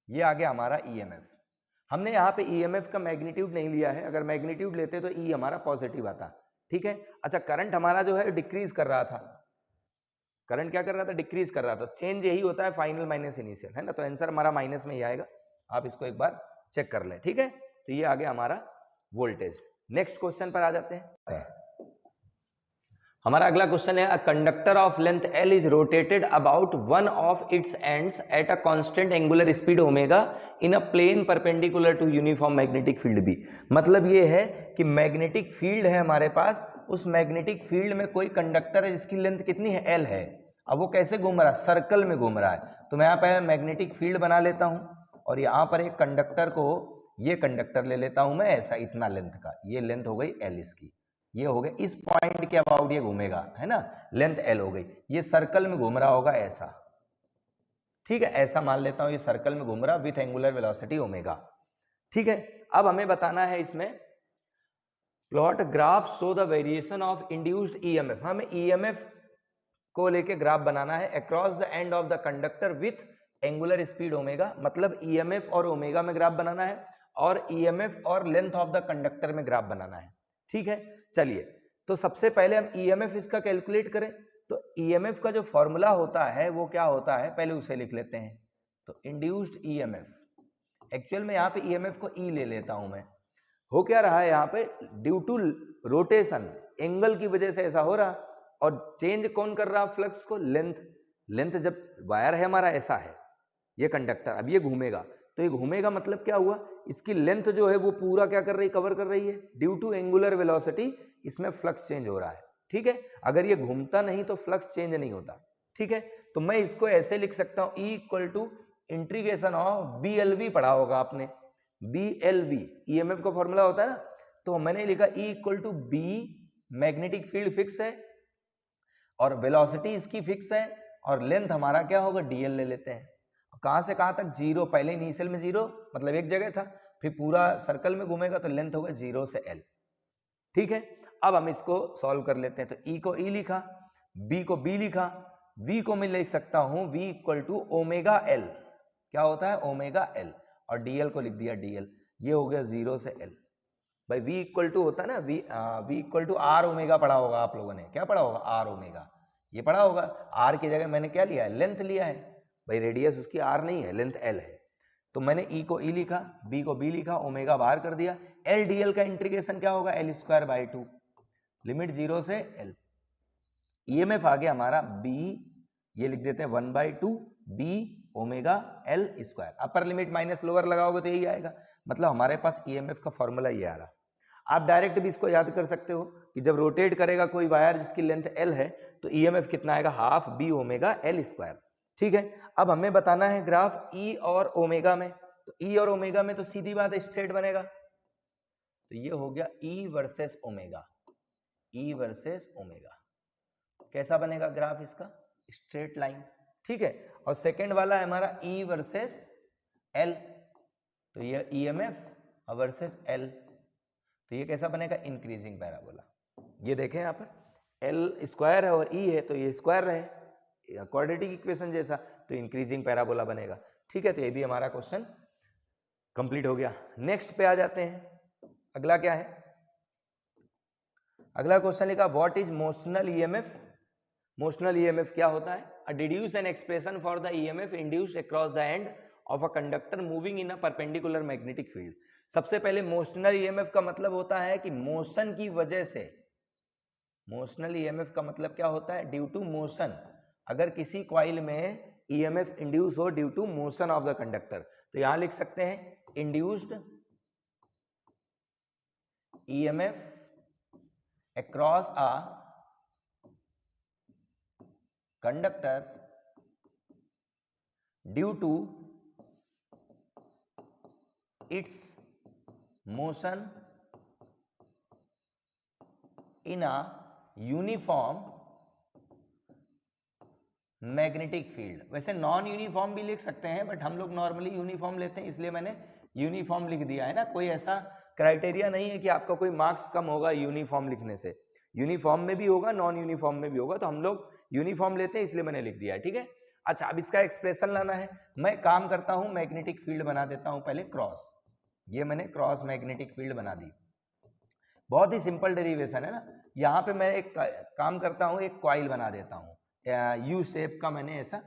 ये आ गया हमारा ईएमएफ। हमने यहाँ पे ईएमएफ का मैग्नीट्यूड नहीं लिया है, अगर मैग्नीट्यूड लेते तो ई हमारा पॉजिटिव आता, ठीक है। अच्छा, करंट हमारा जो है डिक्रीज कर रहा था, करंट क्या कर रहा था, डिक्रीज कर रहा था। चेंज यही होता है फाइनल माइनस इनिशियल, है ना, तो आंसर हमारा माइनस में ही आएगा। आप इसको एक बार चेक कर लें, ठीक है। तो ये आ गया हमारा वोल्टेज। नेक्स्ट क्वेश्चन पर आ जाते हैं। हमारा अगला क्वेश्चन है, a conductor of length L is rotated about one of its ends at a constant angular speed omega in a plane perpendicular to uniform magnetic field B. मतलब ये है कि मैग्नेटिक फील्ड है हमारे पास, उस मैग्नेटिक फील्ड में कोई कंडक्टर है जिसकी लेंथ कितनी है, L है। अब वो कैसे घूम रहा है, सर्कल में घूम रहा है। तो मैं यहाँ पे मैग्नेटिक फील्ड बना लेता हूँ और यहाँ पर एक कंडक्टर को, ये कंडक्टर ले लेता हूँ मैं ऐसा, इतना लेंथ का, ये लेंथ हो गई L इसकी, ये हो गया इस पॉइंट के अबाउट ये घूमेगा, है ना, लेंथ L हो गई। ये सर्कल में घूम रहा होगा ऐसा, ठीक है, ऐसा मान लेता हूं ये सर्कल में घूम रहा विथ एंगुलर वेलोसिटी ओमेगा, ठीक है। अब हमें बताना है इसमें plot graph show the variation of induced EMF. हमें ईएमएफ को लेके ग्राफ बनाना है across the end of the conductor with angular speed omega. मतलब ईएमएफ और ओमेगा में ग्राफ बनाना है और ईएमएफ और लेंथ ऑफ द कंडक्टर में ग्राफ बनाना है, ठीक है। चलिए, तो सबसे पहले हम ईएमएफ इसका कैलकुलेट करें। तो ईएमएफ का जो फॉर्मूला होता है वो क्या होता है, पहले उसे लिख लेते हैं। तो इंड्यूस्ड ईएमएफ, एक्चुअल में यहाँ पे ईएमएफ को ई ले लेता हूं मैं। हो क्या रहा है यहाँ पे, ड्यू टू रोटेशन, एंगल की वजह से ऐसा हो रहा, और चेंज कौन कर रहा फ्लक्स को, लेंथ। लेंथ जब वायर है हमारा ऐसा है, ये कंडक्टर, अब ये घूमेगा, तो ये घूमेगा मतलब क्या हुआ, इसकी लेंथ जो है वो पूरा क्या कर रही, कवर कर रही है। ड्यू टू एंगुलर वेलोसिटी इसमें फ्लक्स चेंज हो रहा है, ठीक है। अगर ये घूमता नहीं तो फ्लक्स चेंज नहीं होता, ठीक है। तो मैं इसको ऐसे लिख सकता हूं, E equal to integration of BLV, पढ़ा होगा आपने, BLV ईएमएफ का फॉर्मूला होता है ना। तो मैंने लिखा E equal to B, magnetic field fix है और वेलोसिटी इसकी फिक्स है, और लेंथ हमारा क्या होगा, DL ले लेते हैं। कहां से कहां तक, 0, पहले इनिशियल में 0 मतलब एक जगह था, फिर पूरा सर्कल में घूमेगा तो लेंथ होगा 0 से L, ठीक है। अब हम इसको सॉल्व कर लेते हैं। तो E को E लिखा, B को B लिखा, V को मैं लिख सकता हूं V equal to omega L, क्या होता है, ओमेगा L, और DL को लिख दिया DL, ये हो गया 0 से L। भाई V इक्वल टू होता है ना, V equal to R omega पढ़ा होगा आप लोगों ने, क्या पढ़ा होगा, R ओमेगा, ये पढ़ा होगा। R की जगह मैंने क्या लिया है, लेंथ लिया है, भाई रेडियस उसकी R नहीं है, लेंथ L है। तो मैंने E को E लिखा, B को B लिखा, ओमेगा बाहर कर दिया। L DL का इंटीग्रेशन क्या होगा, L²/2, लिमिट 0 से L। EMF आ गया हमारा B, ये लिख देते हैं 1/2 B omega L²। Upper limit minus lower लगाओगे तो यही आएगा, मतलब हमारे पास EMF का फॉर्मूला ये आ रहा। आप डायरेक्ट भी इसको याद कर सकते हो कि जब रोटेट करेगा कोई वायर जिसकी लेंथ L है तो EMF कितना आएगा, हाफ B ओमेगा L², ठीक है। अब हमें बताना है ग्राफ E और ओमेगा में। तो E और ओमेगा में तो सीधी बात है, स्ट्रेट बनेगा। तो ये हो गया E versus omega, E versus omega, कैसा बनेगा ग्राफ इसका, स्ट्रेट लाइन, ठीक है। और सेकंड वाला है हमारा E वर्सेस L, तो ये EMF वर्सेस L, तो ये कैसा बनेगा, इंक्रीजिंग पैराबोला। ये देखें यहाँ पर L² है और E है, तो ये स्क्वायर रहे, क्वाड्रेटिक इक्वेशन जैसा, तो इंक्रीजिंग पैराबोला बनेगा, ठीक है। तो ये भी हमारा क्वेश्चन कंप्लीट हो गया। नेक्स्ट पे आ जाते हैं। अगला क्या है, अगला क्वेश्चन लिखा, what is motional EMF. Motional EMF क्या होता है, a deduce an expression for the EMF induced across the end of a conductor moving in a perpendicular magnetic field. सबसे पहले मोशनल ईएमएफ का मतलब होता है कि मोशन की वजह से, मोशनल ईएमएफ का मतलब क्या होता है, ड्यू टू मोशन। अगर किसी कॉइल में ईएमएफ इंड्यूस हो due to motion of the conductor, तो यहां लिख सकते हैं induced EMF across a conductor due to its motion in a uniform magnetic field. वैसे नॉन यूनिफॉर्म भी लिख सकते हैं, बट हम लोग नॉर्मली यूनिफॉर्म लेते हैं, इसलिए मैंने यूनिफॉर्म लिख दिया है ना। कोई ऐसा क्राइटेरिया नहीं है कि आपका कोई मार्क्स कम होगा यूनिफॉर्म लिखने से, यूनिफॉर्म में भी होगा, नॉन यूनिफॉर्म में भी होगा, तो हम लोग यूनिफॉर्म लेते हैं इसलिए मैंने लिख दिया है, ठीक है। अच्छा, अब इसका एक्सप्रेशन लाना है। मैं काम करता हूं, मैग्नेटिक फील्ड बना देता हूं पहले क्रॉस, ये मैंने क्रॉस मैग्नेटिक फील्ड बना दी। बहुत ही सिंपल डेरिवेशन है ना। यहाँ पे मैं एक काम करता हूं, एक कॉइल बना देता हूं यू शेप का, मैंने ऐसा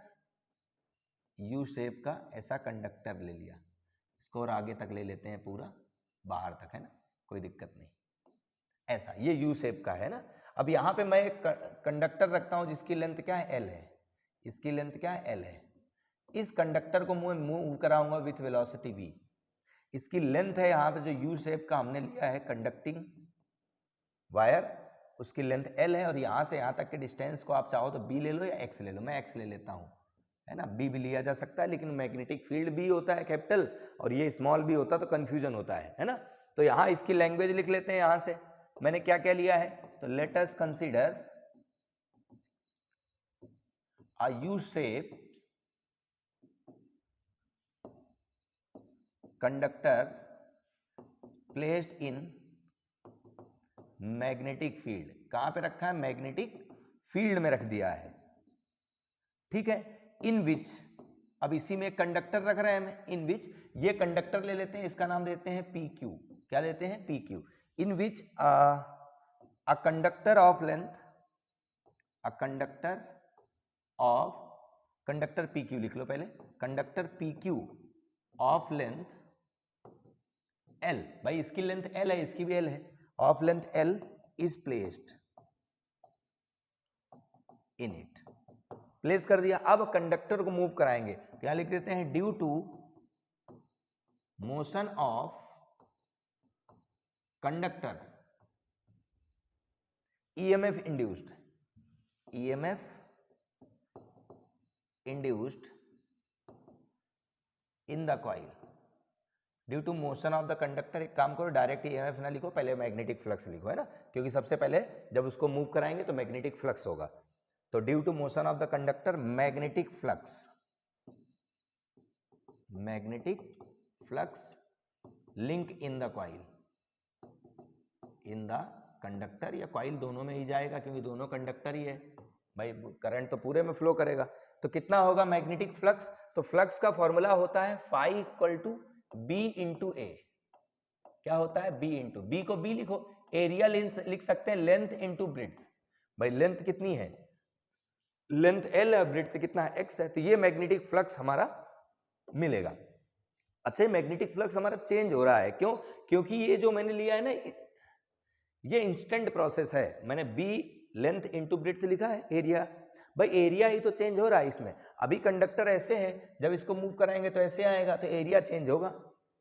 यू शेप का ऐसा कंडक्टर ले लिया, इसको और आगे तक ले लेते हैं पूरा बाहर तक, है ना, कोई दिक्कत नहीं, ऐसा ये यू शेप का है ना। अब यहाँ पे मैं एक कंडक्टर रखता हूं जिसकी लेंथ क्या है, एल है, इसकी लेंथ क्या है, एल है। इस कंडक्टर को मैं मूव कराऊंगा विथ वेलोसिटी v, इसकी लेंथ है यहाँ पे जो यू शेप का हमने लिया है कंडक्टिंग वायर, उसकी लेंथ एल है, और यहाँ से यहाँ तक के डिस्टेंस को आप चाहो तो बी ले लो या एक्स ले लो, मैं एक्स ले लेता हूँ, है ना। बी भी लिया जा सकता है, लेकिन मैग्नेटिक फील्ड भी होता है कैपिटल और ये स्मॉल भी होता तो कंफ्यूजन होता है ना। तो यहाँ इसकी लैंग्वेज लिख लेते हैं। यहाँ से मैंने क्या क्या लिया है, तो let us consider a U shape conductor placed in magnetic field. कहां पे रखा है, मैग्नेटिक फील्ड में रख दिया है, ठीक है। इन विच, अब इसी में कंडक्टर रख रहे हैं हम, इन विच, ये कंडक्टर ले लेते हैं, इसका नाम देते हैं पी क्यू, क्या देते हैं, P Q. In which a conductor of length, a conductor of, conductor P Q लिख लो पहले, conductor P Q of length L, भाई इसकी लेंथ एल है, इसकी भी एल है, of length L is placed in it, place कर दिया। अब कंडक्टर को मूव कराएंगे, क्या लिख देते हैं, due to motion of conductor EMF induced, EMF induced in the coil, due to motion of the conductor. एक काम करो, डायरेक्ट ईएमएफ ना लिखो, पहले मैग्नेटिक फ्लक्स लिखो, है ना, क्योंकि सबसे पहले जब उसको मूव कराएंगे तो मैग्नेटिक फ्लक्स होगा। तो due to motion of the conductor magnetic flux, magnetic flux link in the coil, in the conductor या कॉइल दोनों में ही जाएगा क्योंकि दोनों कंडक्टर ही है भाई, करंट तो पूरे में फ्लो करेगा। तो कितना होगा मैग्नेटिक फ्लक्स, तो फ्लक्स का फॉर्मूला होता है phi equal to B into A, क्या होता है, बी इंटू, बी को बी लिखो, एरिया लिख सकते हैं लेंथ इंटू ब्रेड्थ, भाई लेंथ कितनी है, लेंथ एल है, ब्रेड्थ कितना है, एक्स है, तो ये मैग्नेटिक फ्लक्स हमारा मिलेगा। अच्छा, मैग्नेटिक फ्लक्स हमारा चेंज हो रहा है, क्यों, क्योंकि ये जो मैंने लिया है ना, ये इंस्टेंट प्रोसेस है, मैंने बी लेंथ इंटू ब्रेड्थ लिखा है, एरिया, भाई एरिया ही तो चेंज हो रहा है इसमें। अभी कंडक्टर ऐसे है, जब इसको मूव कराएंगे तो ऐसे आएगा, तो एरिया चेंज होगा।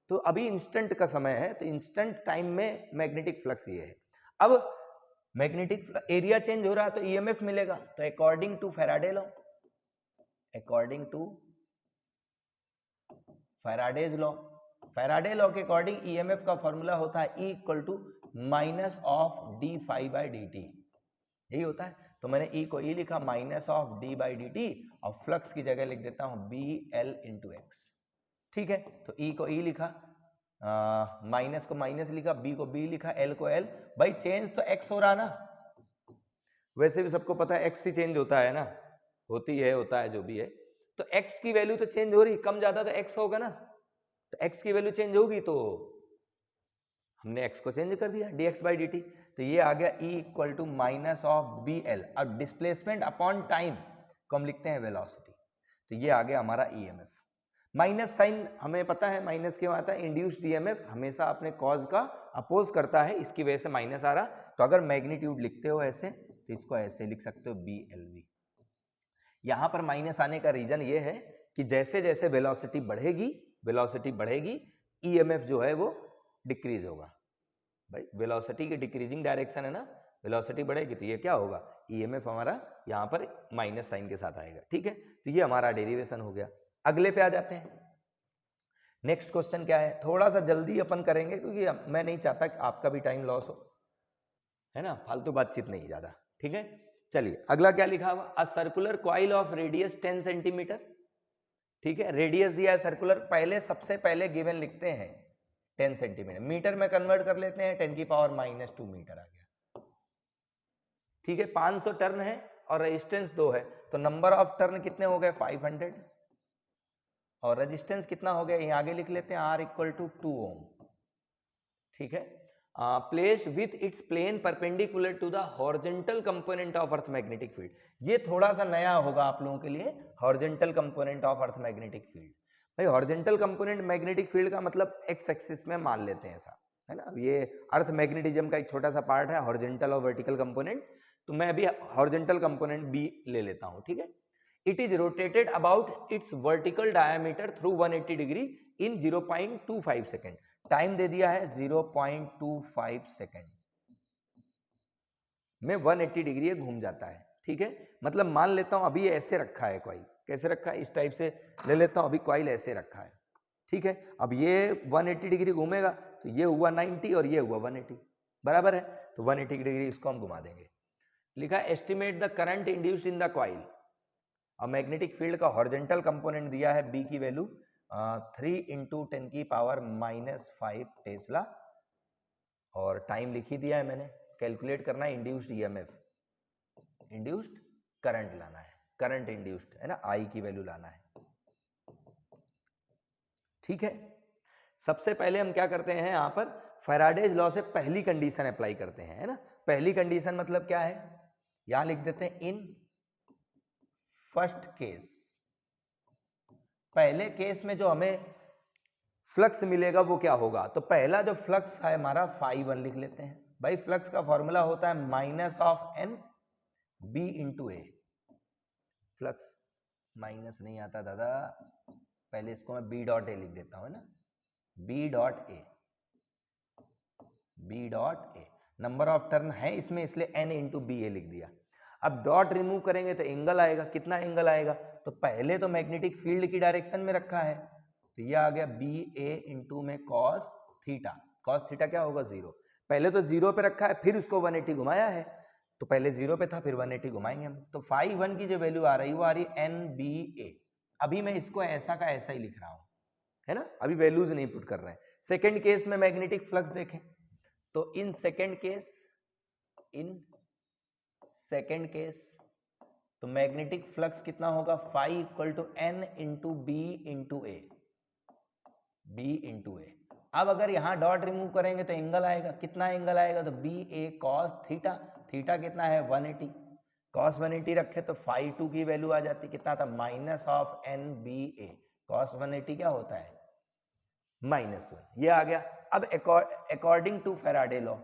तो अभी इंस्टेंट का समय है, तो इंस्टेंट टाइम में मैग्नेटिक फ्लक्स ये है। अब मैग्नेटिक एरिया चेंज हो रहा है तो ईएमएफ मिलेगा, तो according to Faraday law, according to Faraday's law, Faraday law के अकॉर्डिंग ईएमएफ का फॉर्मूला होता है E equal to minus of D phi by D T, यही होता है। तो मैंने E को E लिखा minus of D by D T, और फ्लक्स की जगह लिख देता हूं बी एल इंटू एक्स, ठीक है। तो E को E लिखा, माइनस को माइनस लिखा, B को B लिखा, L को L, भाई चेंज तो X हो रहा ना, वैसे भी सबको पता है X ही चेंज होता है ना, होती है, होता है जो भी है, तो X की वैल्यू तो चेंज हो रही, कम ज्यादा तो X होगा ना, तो X की वैल्यू चेंज होगी तो हमने X को चेंज कर दिया dx बाई dt, तो ये आ गया E equal to minus of B L, अब डिस्प्लेसमेंट अपॉन टाइम को हम लिखते हैं वेलोसिटी, तो ये आ गया हमारा EMF। माइनस साइन हमें पता है, माइनस क्यों आता है, इंड्यूस्ड EMF हमेशा अपने कॉज का अपोज करता है, इसकी वजह से माइनस आ रहा। तो अगर मैग्नीट्यूड लिखते हो ऐसे, तो इसको ऐसे लिख सकते हो BLV। यहां पर माइनस आने का रीजन ये है कि जैसे जैसे वेलोसिटी बढ़ेगी EMF जो है वो डिक्रीज होगा, भाई वेलोसिटी की डिक्रीजिंग डायरेक्शन है ना, वेलोसिटी बढ़ेगी तो ये क्या होगा, EMF हमारा यहाँ पर माइनस साइन के साथ आएगा, ठीक है। तो ये हमारा डेरिवेशन हो गया। अगले पे आ जाते हैं। नेक्स्ट क्वेश्चन क्या है, थोड़ा सा जल्दी अपन करेंगे क्योंकि मैं नहीं चाहता कि आपका भी टाइम लॉस हो, है ना, फालतू बातचीत नहीं ज्यादा, ठीक है। चलिए अगला क्या लिखा हुआ, a circular coil of radius 10 centimetre, ठीक है, रेडियस दिया है सर्कुलर, पहले सबसे पहले गिवन लिखते हैं 10 सेंटीमीटर, मीटर में कन्वर्ट कर लेते हैं 10 की पावर -2 मीटर आ गया। ठीक है, 500 टर्न है और रेजिस्टेंस 2 है, तो नंबर ऑफ टर्न कितने हो गए 500, और रेजिस्टेंस कितना हो गया ये आगे लिख लेते हैं, R = 2 ओम। ठीक है, place with its plane perpendicular to the horizontal component of earth magnetic field. ये थोड़ा सा नया होगा आप लोगों के लिए, horizontal component of earth magnetic field. भाई हॉरिजॉन्टल कंपोनेंट मैग्नेटिक फील्ड का मतलब एक्स एक्सिस में मान लेते हैं ऐसा, है ना। ये अर्थ मैग्नेटिज्म का एक छोटा सा पार्ट है, हॉरिजॉन्टल और वर्टिकल कंपोनेंट, तो मैं अभी हॉरिजॉन्टल कंपोनेंट बी ले लेता हूं। ठीक है, it is rotated about its vertical diameter through 180 degree in 0.25 second. Time दे दिया है 0.25 सेकेंड में 180 डिग्री ये घूम जाता है। ठीक है, मतलब मान लेता हूं अभी ऐसे रखा है कॉइल, कैसे रखा है, इस टाइप से ले लेता हूं, अभी कॉइल ऐसे रखा है। ठीक है, अब ये 180 डिग्री घूमेगा, तो ये हुआ 90 और ये हुआ 180, बराबर है, तो 180 डिग्री इसको हम घुमा देंगे। लिखा estimate the current induced in the coil. अब मैग्नेटिक फील्ड का हॉरिजॉन्टल कंपोनेंट दिया है बी की वैल्यू 3 × 10⁻⁵ टेस्ला, और टाइम लिखी दिया है मैंने। कैलकुलेट करना है इंड्यूस्ड ईएमएफ, इंड्यूस्ड करंट लाना है, करंट इंड्यूस्ड है ना, आई की वैल्यू लाना है। ठीक है, सबसे पहले हम क्या करते हैं यहां पर, फैराडेज लॉ से पहली कंडीशन अप्लाई करते हैं, है ना। पहली कंडीशन मतलब क्या है, यहां लिख देते हैं इन फर्स्ट केस। पहले केस में जो हमें फ्लक्स मिलेगा वो क्या होगा, तो पहला जो फ्लक्स है हमारा φ1 लिख लेते हैं। भाई फ्लक्स का फॉर्मूला होता है -n b × a। Flux minus नहीं आता दादा, पहले इसको मैं b.a लिख देता हूं, है ना, b.a, b.a। Number of turn है इसमें इसलिए n × ba लिख दिया। अब डॉट रिमूव करेंगे तो एंगल आएगा, कितना एंगल आएगा, तो पहले तो मैग्नेटिक फील्ड की डायरेक्शन में रखा है, तो ये आ गया BA × में cos थीटा। cos थीटा क्या होगा 0, पहले तो 0 पे रखा है, फिर उसको 180 घुमाया है, तो पहले 0 पे था फिर 180 घुमाएंगे हम, तो φ1 की जो वैल्यू आ रही है वो आ रही है NBA। अभी मैं इसको ऐसा का ऐसा ही लिख रहा हूं, है ना, अभी वैल्यूज नहीं पुट कर रहे हैं। सेकेंड केस में मैग्नेटिक फ्लक्स देखें, तो इन सेकेंड केस तो मैग्नेटिक फ्लक्स कितना होगा, φ = n × b × a। अब अगर यहां डॉट रिमूव करेंगे तो एंगल आएगा, कितना एंगल आएगा, तो BA cos थीटा, थीटा कितना है 180, cos 180 रखे तो φ2 की वैल्यू आ जाती, कितना था -nBA। cos 180 क्या होता है -1, ये आ गया। अब अकॉर्डिंग टू फैराडे लॉ,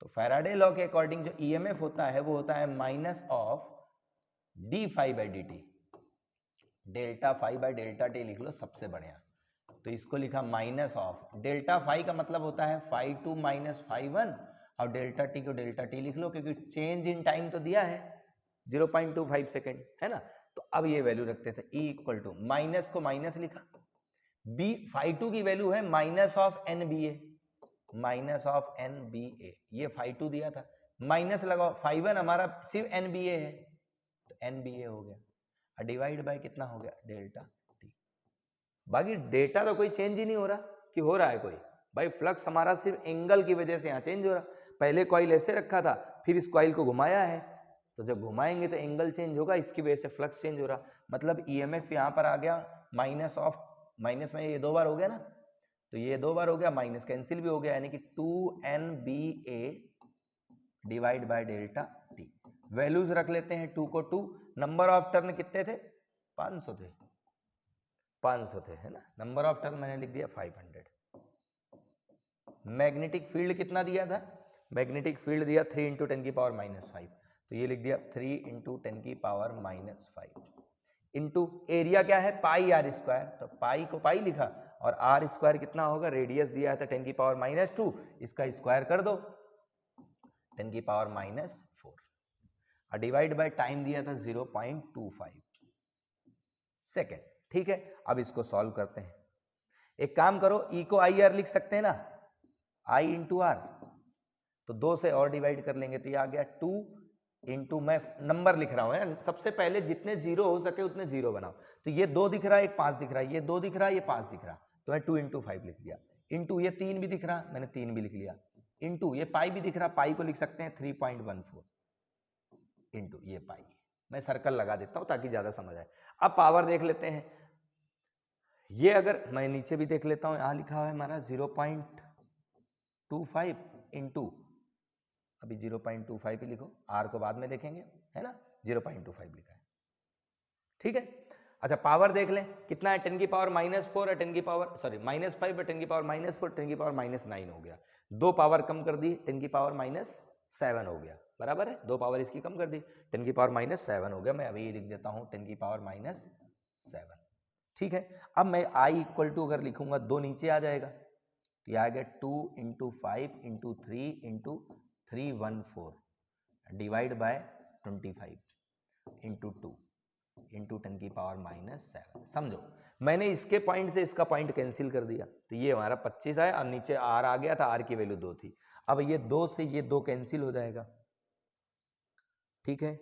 तो फैराडे लॉ के अकॉर्डिंग जो ईएमएफ होता है वो होता है -d∅dt, ΔΦ/Δt लिख लो सबसे बढ़िया। तो इसको लिखा -∆φ का मतलब होता है φ2 - φ1, और ΔT को ΔT लिख लो क्योंकि चेंज इन टाइम तो दिया है 0.25 सेकेंड, है ना। तो अब ये वैल्यू रखते थे E = माइनस को माइनस लिखा, φ2 की वैल्यू है -nBA, ये φ2 दिया था, माइनस लगाओ, φ1 हमारा सिर्फ nBA है तो nBA हो गया, और डिवाइड बाय कितना हो गया ΔT। बाकी डेटा तो कोई चेंज ही नहीं हो रहा, कि हो रहा है कोई, भाई फ्लक्स हमारा सिर्फ एंगल की वजह से यहाँ चेंज हो रहा। पहले कॉइल ऐसे रखा था, फिर इस कॉइल को घुमाया है, तो जब घुमाएंगे तो एंगल चेंज होगा, इसकी वजह से फ्लक्स चेंज हो रहा। मतलब ईएमएफ यहाँ पर आ गया माइनस में ये 2 बार हो गया ना, तो ये 2 बार हो गया, माइनस कैंसिल भी हो गया, यानी कि 2nBA divide by ΔT। Values रख लेते हैं 2 को 2, नंबर ऑफ टर्न कितने थे 500 थे, है ना। नंबर ऑफ टर्न मैंने लिख दिया 500। मैग्नेटिक फील्ड कितना दिया था, मैग्नेटिक फील्ड दिया 3 × 10⁻⁵, तो ये लिख दिया 3 × 10⁻⁵ इंटू एरिया क्या है πr², तो पाई को पाई लिखा, और r² कितना होगा, रेडियस दिया था 10⁻², इसका स्क्वायर कर दो 10⁻⁴, और डिवाइड बाय टाइम दिया था 0.25 सेकेंड। ठीक है, अब इसको सॉल्व करते हैं। एक काम करो, E को IR लिख सकते हैं ना, I × R, तो 2 से और डिवाइड कर लेंगे, तो ये आ गया 2 इंटू, मैं नंबर लिख रहा हूँ है, सबसे पहले जितने जीरो हो सके उतने जीरो बनाओ। तो ये 2 दिख रहा है, एक 5 दिख रहा है, ये 2 दिख रहा है, ये 5 दिख रहा है, तो मैं 2 इंटू 5 लिख दिया। इंटू ये 3 भी दिख रहा, मैंने 3 भी लिख लिया। इंटू ये पाई भी दिख रहा, पाई को लिख सकते हैं 3.14 इंटू ये पाई। मैं सर्कल लगा देता हूँ ताकि ज्यादा समझ आए। अब पावर देख लेते हैं। ये अगर मैं नीचे भी देख लेता हूँ, यहाँ लिखा हुआ है हमारा 0.25 इंटू, अभी 0.25 ही लिखो, आर को बाद में देखेंगे, है ना, 0.25 लिखा है, ठीक है। अच्छा पावर देख लें कितना है, 10 की पावर -4 है, 10 की पावर सॉरी -5 है, 10 की पावर -4, 10 की पावर -9 हो गया। 2 पावर कम कर दी, 10 की पावर -7 हो गया, बराबर है। 2 पावर इसकी कम कर दी, 10 की पावर -7 हो गया। मैं अभी ये लिख देता हूँ 10 की पावर -7, ठीक है। अब मैं i इक्वल टू अगर लिखूंगा 2 नीचे आ जाएगा, तो यह आ गया 2 into 5 into 3 into 314 divide by 25 into 2 into 10 की पावर -7। समझो मैंने इसके पॉइंट से इसका पॉइंट कैंसिल कर दिया, तो ये हमारा 25 आया और नीचे r आ गया था, r की वैल्यू 2 थी। अब ये 2 से ये 2 कैंसिल हो जाएगा, ठीक है।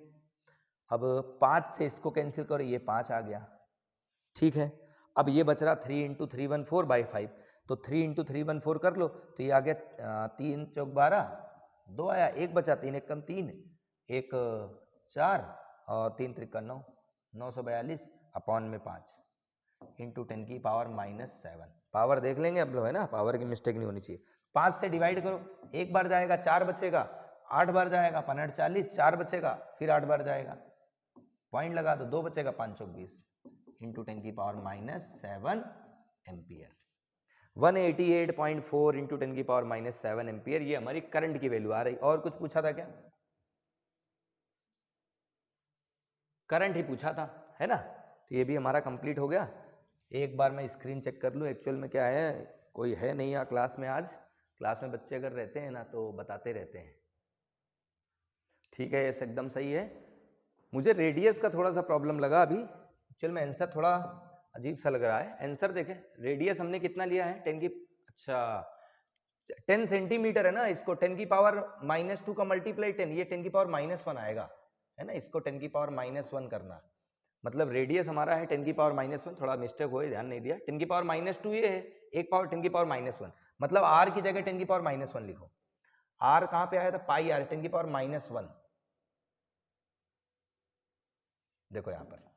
अब 5 से इसको कैंसिल करो, ये 5 आ गया, ठीक है। अब ये बच रहा 3 इंटू 314 बाई 5, तो 3 इंटू 314 कर लो, तो ये आ गया 3 चौक 12, 2 आया, एक बचा, 3 एक कम 3, 1 4 और 3 त्रिका 9, 942 अपॉन में 5 इंटू 10 की पावर -7। पावर देख लेंगे अब लोग, है ना, पावर की मिस्टेक नहीं होनी चाहिए। 5 से डिवाइड करो, एक बार जाएगा 4 बचेगा, 8 बार जाएगा 15 40, 4 बचेगा, फिर 8 बार जाएगा, पॉइंट लगा दो, 2 बचेगा, 5 चौक 20 इंटू 10 की पावर -7 एम्पियर। 188.4 इंटू 10 की पावर -7 एम्पियर, ये हमारी करंट की वैल्यू आ रही। और कुछ पूछा था क्या? करंट ही पूछा था, है ना। तो ये भी हमारा कंप्लीट हो गया। एक बार मैं स्क्रीन चेक कर लूँ, एक्चुअल में क्या है, कोई है नहीं यहाँ क्लास में आज। क्लास में बच्चे अगर रहते हैं ना तो बताते रहते हैं, ठीक है, ये एकदम सही है। मुझे रेडियस का थोड़ा सा प्रॉब्लम लगा अभी, एक्चुअल में आंसर थोड़ा अजीब सा लग रहा है। आंसर देखें, रेडियस हमने कितना लिया है, 10 की, अच्छा 10 सेंटीमीटर है ना, इसको 10 की पावर -2 का मल्टीप्लाई 10, ये 10 की पावर -1 आएगा, है ना, इसको 10 की पावर -1 करना, मतलब रेडियस हमारा है 10 की पावर -1, थोड़ा मिस्टेक हुई, ध्यान नहीं दिया। 10 की पावर -2 ये है, एक पावर 10 की पावर -1, मतलब r की जगह 10 की पावर -1 लिखो। r कहाँ पे आया था, पाई r, 10 की पावर -1। देखो यहाँ पर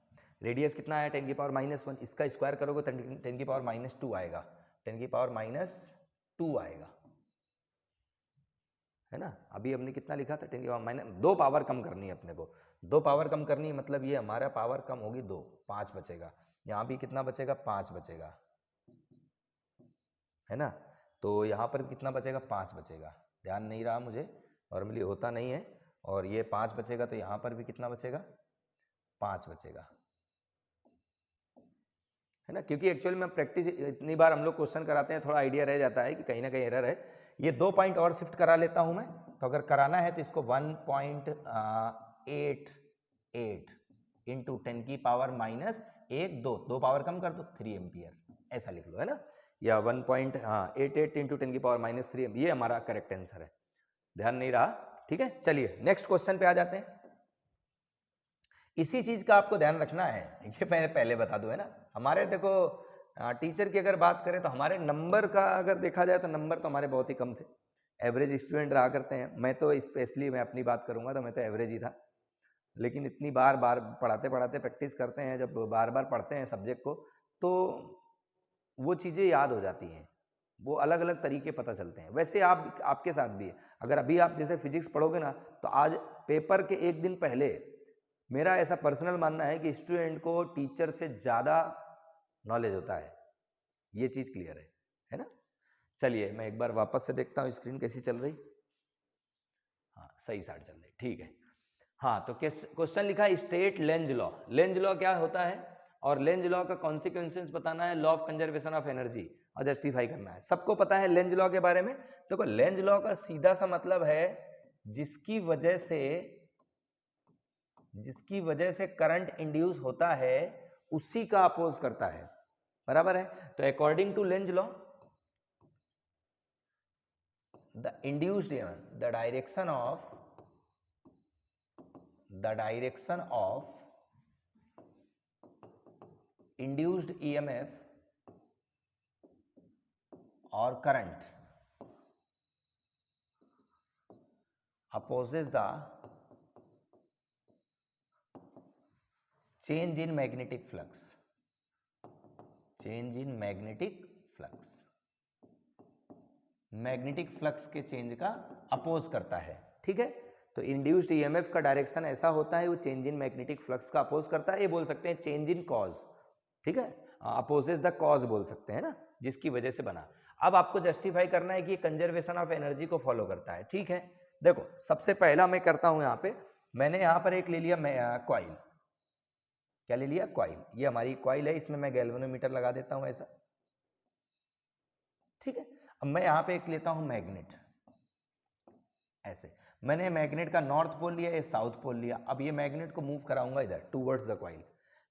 रेडियस कितना आया, 10 की पावर -1, इसका स्क्वायर करोगे तो 10 की पावर -2 आएगा, 10 की पावर -2 आएगा, है ना। अभी हमने कितना लिखा था, 10 की पावर दो पावर कम करनी है अपने को, 2 पावर कम करनी है, मतलब ये हमारा पावर कम होगी 2, 5 बचेगा। यहाँ भी कितना बचेगा, 5 बचेगा, है ना। तो यहाँ पर कितना बचेगा, 5 बचेगा, ध्यान नहीं रहा मुझे, नॉर्मली होता नहीं है। और ये 5 बचेगा, तो यहाँ पर भी कितना बचेगा, 5 बचेगा, है ना। क्योंकि एक्चुअल में प्रैक्टिस इतनी बार हम लोग क्वेश्चन कराते हैं, थोड़ा आइडिया रह जाता है कि कहीं ना कहीं एरर है। ये 2 पॉइंट और शिफ्ट करा लेता हूं मैं, तो अगर कराना है तो इसको 1.88 इंटू 10 की पावर -1 2 पावर कम कर दो, 3 एम्पियर, ऐसा लिख लो, है ना। या 1.88 इंटू 10 की पावर -3, ये हमारा करेक्ट आंसर है, ध्यान नहीं रहा, ठीक है। चलिए नेक्स्ट क्वेश्चन पे आ जाते हैं। इसी चीज का आपको ध्यान रखना है, ये मैंने पहले बता दूं, है ना। हमारे देखो टीचर की अगर बात करें तो हमारे नंबर का अगर देखा जाए तो नंबर तो हमारे बहुत ही कम थे, एवरेज स्टूडेंट रहा करते हैं। मैं तो स्पेशली मैं अपनी बात करूंगा तो मैं तो एवरेज ही था, लेकिन इतनी बार बार पढ़ाते पढ़ाते प्रैक्टिस करते हैं, जब बार बार पढ़ते हैं सब्जेक्ट को तो वो चीज़ें याद हो जाती हैं, वो अलग अलग तरीके पता चलते हैं। वैसे आपके साथ भी है, अगर अभी आप जैसे फिजिक्स पढ़ोगे ना तो आज पेपर के एक दिन पहले मेरा ऐसा पर्सनल मानना है कि स्टूडेंट को टीचर से ज़्यादा नॉलेज होता है, ये चीज़ क्लियर है ना। चलिए मैं एक बार वापस से देखता हूँ स्क्रीन कैसी चल रही, हाँ सही साइड चल रही, ठीक है। हाँ तो क्वेश्चन लिखा है state Lenz law. Lenz law क्या होता है और लेंज लॉ का कॉन्सिक्वेंसेस बताना है, law of conservation of energy और जस्टिफाई करना है। सबको पता है लेंज लॉ के बारे में। देखो लेंज लॉ का सीधा सा मतलब है जिसकी वजह से करंट इंड्यूस होता है उसी का अपोज करता है, बराबर है। तो according to Lenz law the induced EMF, the direction of the direction of induced EMF और current opposes the change in magnetic flux, change in magnetic flux, magnetic flux के चेंज का अपोज करता है। ठीक है, तो इंड्यूस्ड ईएमएफ का डायरेक्शन ऐसा होता है, वो चेंज इन मैग्नेटिक फ्लक्स का अपोज करता है। ये बोल सकते हैं चेंज इन कॉज। ठीक है, अपोजेस द कॉज बोल सकते हैं ना, जिसकी वजह से बना। अब आपको जस्टिफाई करना है कि कंजर्वेशन ऑफ एनर्जी को फॉलो करता है। ठीक है, देखो सबसे पहला मैं करता हूं, यहां पे मैंने यहां पर एक ले लिया कॉइल। क्या ले लिया? कॉइल। ये हमारी कॉइल है, इसमें मैं गैल्वेनोमीटर लगा देता हूं ऐसा। ठीक है, अब मैं यहां पे एक लेता हूं मैग्नेट, ऐसे। मैंने मैग्नेट का नॉर्थ पोल लिया, ये साउथ पोल लिया। अब ये मैग्नेट को मूव कराऊंगा इधर towards the coil.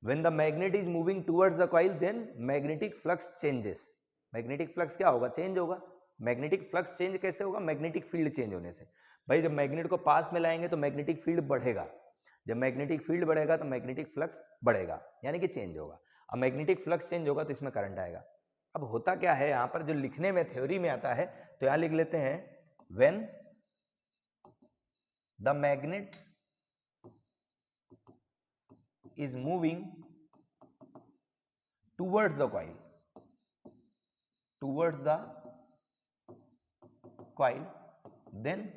When the magnet is moving towards the coil then magnetic flux changes. Magnetic flux क्या होगा? चेंज होगा। मैग्नेटिक फ्लक्स चेंज कैसे होगा? मैग्नेटिक फील्ड चेंज होने से। भाई जब मैग्नेट को पास में लाएंगे तो मैग्नेटिक फील्ड बढ़ेगा, जब मैग्नेटिक फील्ड बढ़ेगा तो मैग्नेटिक फ्लक्स बढ़ेगा, यानी कि चेंज होगा। अब मैग्नेटिक फ्लक्स चेंज होगा तो इसमें करंट आएगा। अब होता क्या है, यहां पर जो लिखने में थ्योरी में आता है, तो यहां लिख लेते हैं when the magnet is moving towards the coil, towards the coil, then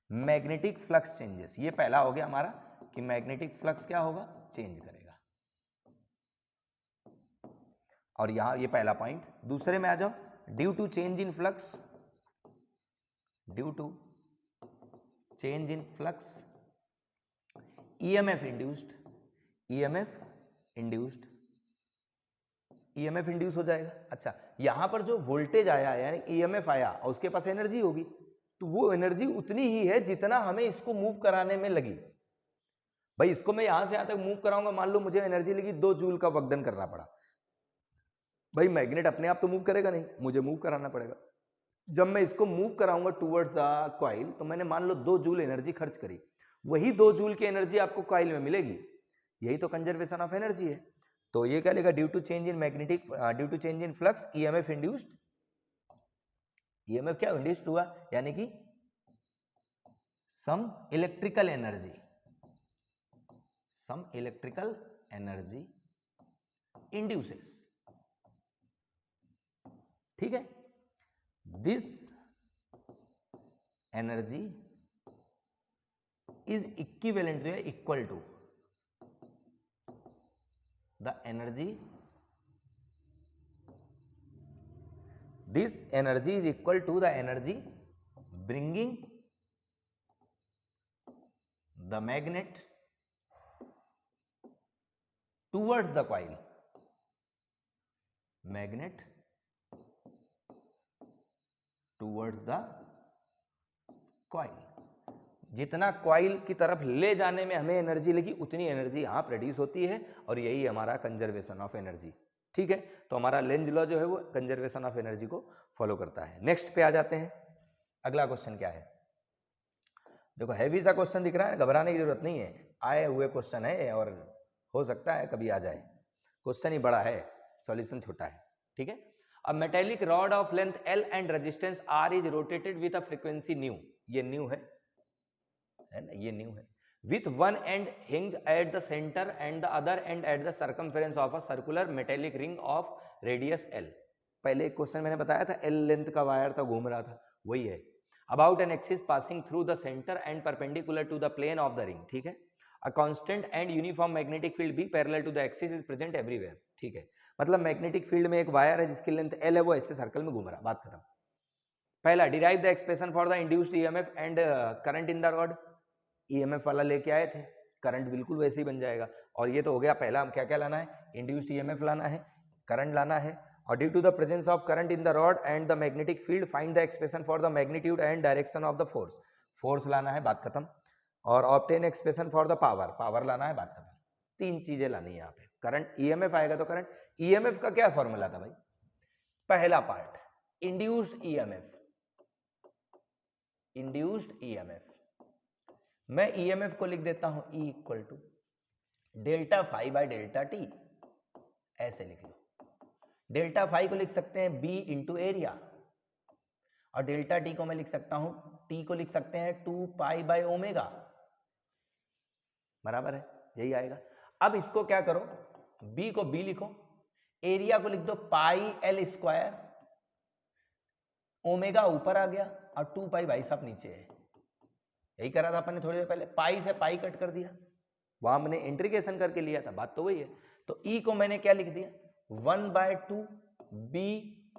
magnetic flux changes. ये पहला हो गया हमारा कि मैग्नेटिक फ्लक्स क्या होगा? चेंज करेगा। और यहां ये पहला पॉइंट। दूसरे में आ जाओ, due to change in flux, due to change in flux EMF induced, EMF induced, EMF induce हो जाएगा। अच्छा, यहां पर जो वोल्टेज आया यानी ईएमएफ आया और उसके पास एनर्जी होगी, तो वो एनर्जी उतनी ही है जितना हमें इसको मूव कराने में लगी। भाई इसको मैं यहां से यहां तक मूव कराऊंगा, मान लो मुझे एनर्जी लगी 2 जूल का वर्क डन करना पड़ा। भाई मैग्नेट अपने आप तो मूव करेगा नहीं, मुझे मूव कराना पड़ेगा। जब मैं इसको मूव कराऊंगा टूवर्ड्स द कॉइल, तो मैंने मान लो 2 जूल एनर्जी खर्च करी, वही 2 जूल की एनर्जी आपको कॉइल में मिलेगी। यही तो कंजर्वेशन ऑफ एनर्जी है। तो ये क्या लेगा? Due to change in magnetic, due to change in flux EMF induced. EMF क्या इंड्यूस्ड हुआ? यानी कि some electrical energy, some electrical energy induces. ठीक है, this energy is equivalent to, equal to the energy, this energy is equal to the energy bringing the magnet towards the coil, magnet towards the coil। जितना कॉइल की तरफ ले जाने में हमें एनर्जी लगी, उतनी एनर्जी यहां प्रोड्यूस होती है, और यही हमारा कंजर्वेशन ऑफ एनर्जी। ठीक है, तो हमारा लेंज लॉ जो है वो कंजर्वेशन ऑफ एनर्जी को फॉलो करता है। नेक्स्ट पे आ जाते हैं। अगला क्वेश्चन क्या है? देखो हैवी सा क्वेश्चन दिख रहा है, घबराने की जरूरत नहीं है, आए हुए क्वेश्चन है और हो सकता है कभी आ जाए। क्वेश्चन ही बड़ा है, सॉल्यूशन छोटा है। ठीक है, अब metallic rod of length L and resistance R is rotated with a frequency new. ये न्यू है ना, ये न्यू है। With one and hinged at the centre and the other and at the circumference of a circular metallic ring of radius L। पहले एक क्वेश्चन मैंने बताया था, L लेंथ का वायर था, घूम रहा था, वही है। About an axis passing through the centre and perpendicular to the plane of the ring. ठीक है, a constant and uniform magnetic field B parallel to the axis is present everywhere. ठीक है, मतलब मैग्नेटिक फील्ड में एक वायर है जिसकी लेंथ L है, वो ऐसे सर्कल में घूम रहा, बात खत्म। पहला, derive the expression for the induced EMF and current in the rod. EMF वाला लेके आए थे, करंट बिल्कुल वैसे ही बन जाएगा। और ये तो हो गया पहला, हम क्या क्या लाना है? इंड्यूस्ड ईएमएफ लाना है, करंट लाना है, और due to the presence of current in the rod and the magnetic field find the expression for the magnitude and direction of the force. Force लाना है, बात खत्म। और obtain expression for the power, power लाना है, बात खत्म। 3 चीजें लानी है यहाँ पे। करंट, ईएमएफ आएगा तो करंट। ईएमएफ का क्या फॉर्मूला था भाई? पहला part induced EMF, induced EMF मैं ईएमएफ को लिख देता हूं E equal to delta phi by delta t, ऐसे लिख लो। डेल्टा फाई को लिख सकते हैं B इंटू एरिया, और डेल्टा टी को मैं लिख सकता हूं, T को लिख सकते हैं 2 पाई बाय ओमेगा, बराबर है, यही आएगा। अब इसको क्या करो, B को B लिखो, एरिया को लिख दो पाई L स्क्वायर, ओमेगा ऊपर आ गया और 2 पाई भाई साहब नीचे है। यही करा था अपन ने थोड़ी देर पहले, पाई से पाई कट कर दिया, वहां मैंने इंटीग्रेशन करके लिया था, बात तो वही है। तो E को मैंने क्या लिख दिया, 1/2 B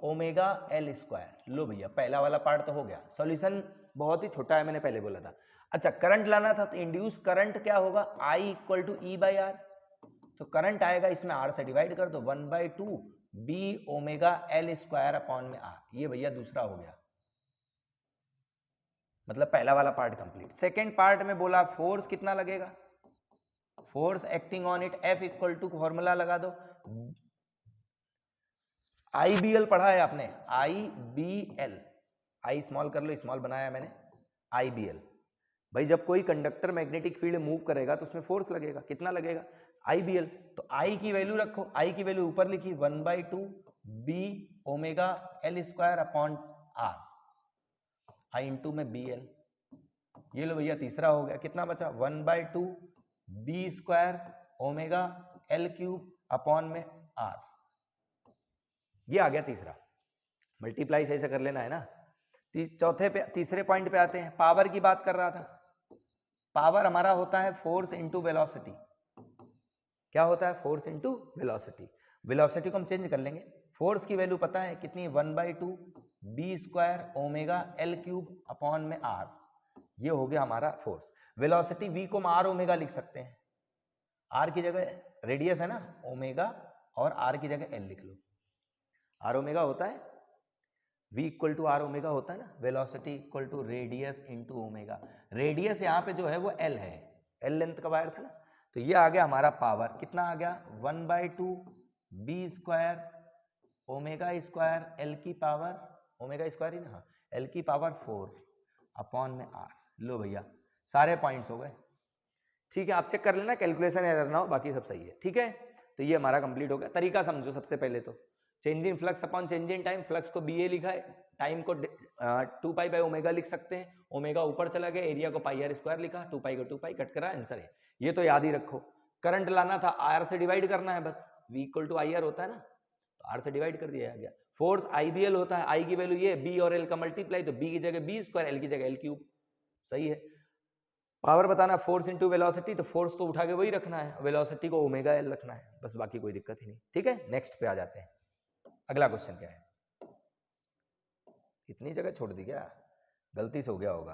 ओमेगा L स्क्वायर। लो भैया, पहला वाला पार्ट तो हो गया। सॉल्यूशन बहुत ही छोटा है, मैंने पहले बोला था। अच्छा, करंट लाना था, तो इंड्यूस करंट क्या होगा, I equal to E by R. तो करंट आएगा, इसमें R से डिवाइड कर दो, 1/2 B omega L square upon में R। ये भैया दूसरा हो गया, मतलब पहला वाला पार्ट कंप्लीट। सेकेंड पार्ट में बोला फोर्स कितना लगेगा, force acting on it F equal to formula लगा दो, IBL पढ़ा है आपने, IBL, आई स्मॉल कर लो, स्मॉल बनाया मैंने, IBL। भाई जब कोई कंडक्टर मैग्नेटिक फील्ड मूव करेगा तो उसमें फोर्स लगेगा, कितना लगेगा, IBL। तो I की वैल्यू रखो, I की वैल्यू ऊपर लिखी 1/2 B omega L square upon R, I into में BL। ये लो भैया तीसरा हो गया, कितना बचा, 1/2 B square omega L cube upon में R। ये आ गया तीसरा, मल्टीप्लाई सही से कर लेना है ना। चौथे पे, तीसरे पॉइंट पे आते हैं, पावर की बात कर रहा था। पावर हमारा होता है फोर्स इंटू वेलोसिटी। क्या होता है, फोर्स इंटू वेलोसिटी। वेलोसिटी को हम चेंज कर लेंगे, फोर्स की वैल्यू पता है कितनी, 1/2 B square omega L cube upon में R। ये हो गया हमारा फोर्स। वेलोसिटी V को हम R ओमेगा लिख सकते हैं, R की जगह रेडियस है ना ओमेगा, और R की जगह L लिख लो। R ओमेगा होता है, V equal to R omega होता है ना, velocity equal to radius into omega. Radius यहाँ पे जो है वो L है, L लेंथ का वायर था ना। तो ये आ गया हमारा पावर, कितना आ गया, 1/2 B square omega square L की पावर, ओमेगा स्क्वायर ही ना, हाँ, L की पावर 4 अपॉन में R। लो भैया सारे पॉइंट्स हो गए, ठीक है। आप चेक कर लेना, कैलकुलेशन एरर ना हो, बाकी सब सही है, ठीक है। तो ये हमारा कंप्लीट हो गया। तरीका समझो, सबसे पहले तो change in flux upon change in time, flux को BA लिखा है, टाइम को 2 पाई बाय ओमेगा लिख सकते हैं, ओमेगा ऊपर चला गया, एरिया को पाई R स्क्वायर लिखा, 2 पाई को 2 पाई कट करा, आंसर है। ये तो याद ही रखो। करंट लाना था, R से डिवाइड करना है बस, V इक्वल टू IR होता है ना, तो R से डिवाइड कर दिया गया। फोर्स IBL होता है, I की वैल्यू ये, B और L का मल्टीप्लाई, तो B की जगह B स्क्वायर, L की जगह L क्यूब, सही है। पावर बताना फोर्स इंटू वेलोसिटी, तो फोर्स तो उठा के वही रखना है, वेलोसिटी को ओमेगा L रखना है, बस बाकी कोई दिक्कत ही नहीं, ठीक है। नेक्स्ट पे आ जाते हैं। अगला क्वेश्चन क्या है, इतनी जगह छोड़ दी क्या, गलती से हो गया होगा।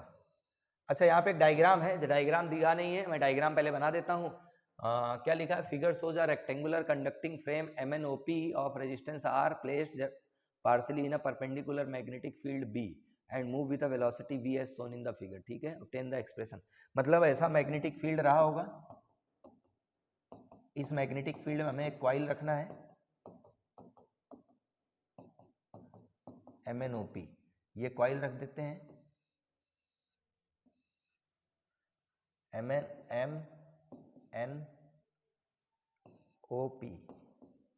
अच्छा, यहाँ पे एक डायग्राम है, जो डायग्राम दिखा नहीं है, मैं डायग्राम पहले बना देता हूँ। क्या लिखा है, figure shows a rectangular conducting frame MNOP of resistance R placed partially in a perpendicular magnetic field B and move with a velocity V as shown in the figure, ठीक है। ऑब्टेन द एक्सप्रेशन, मतलब ऐसा मैग्नेटिक फील्ड रहा होगा, इस मैग्नेटिक फील्ड में हमें एक कॉइल रखना है MNOP, ये कॉइल रख देते हैं MNOP,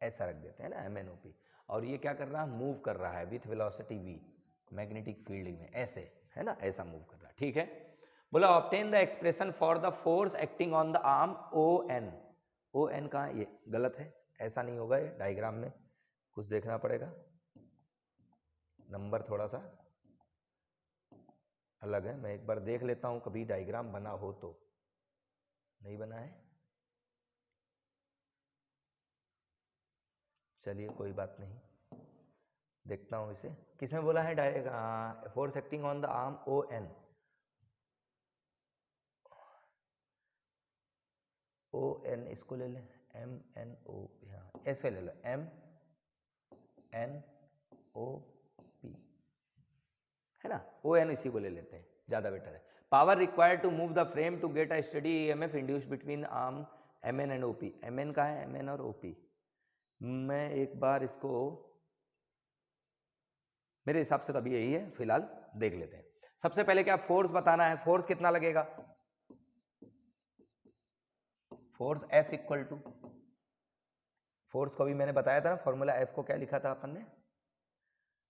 ऐसा रख देते हैं ना MNOP। और ये क्या कर रहा है, मूव कर रहा है with velocity V magnetic field में, ऐसे है ना, ऐसा मूव कर रहा है, ठीक है। बोला obtain the expression for the force acting on the arm ON। ON कहाँ, ये गलत है, ऐसा नहीं होगा, ये डायग्राम में कुछ देखना पड़ेगा, नंबर थोड़ा सा अलग है। मैं एक बार देख लेता हूं, कभी डायग्राम बना हो तो, नहीं बना है, चलिए कोई बात नहीं, देखता हूं इसे। किसमें बोला है direct force acting on the arm ON, ON इसको ले लें, MNO, यहाँ ऐसे ले लो, MNOP है ना, ON इसी को ले लेते हैं, ज़्यादा बेटर है। Power required to move the frame to get a steady EMF induced between arm MN and OP। MN का है, MN और OP। मैं एक बार इसको, मेरे हिसाब से तो अभी यही है, फिलहाल देख लेते हैं। सबसे पहले क्या फोर्स बताना है, फोर्स कितना लगेगा, force F equal to, force को भी मैंने बताया था ना फॉर्मूला F को क्या लिखा था अपन ने,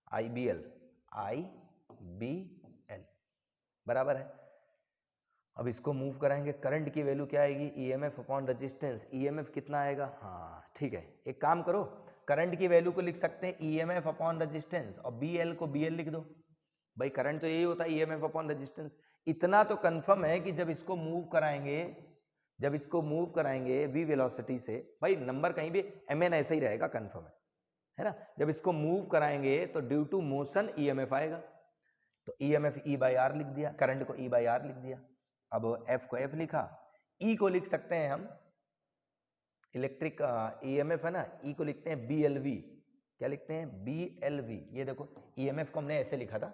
IBL, IBL बराबर है। अब इसको मूव कराएंगे, करंट की वैल्यू क्या आएगी, EMF अपॉन रेजिस्टेंस, EMF कितना आएगा, हाँ ठीक है, एक काम करो, करंट की वैल्यू को लिख सकते हैं EMF अपॉन रेजिस्टेंस और BL को BL लिख दो, भाई करंट तो यही होता है EMF अपॉन रेजिस्टेंस। इतना तो कंफर्म है कि जब इसको मूव कराएंगे v वेलोसिटी से, भाई नंबर कहीं भी mn ऐसा ही रहेगा, कंफर्म है ना, जब इसको मूव कराएंगे तो ड्यू टू मोशन EMF आएगा, तो EMF E/R लिख दिया, करंट को E/R लिख दिया। अब F को F लिखा, E को लिख सकते हैं हम, इलेक्ट्रिक EMF है ना, E को लिखते हैं BLV, क्या लिखते हैं BLV, ये देखो EMF को हमने ऐसे लिखा था,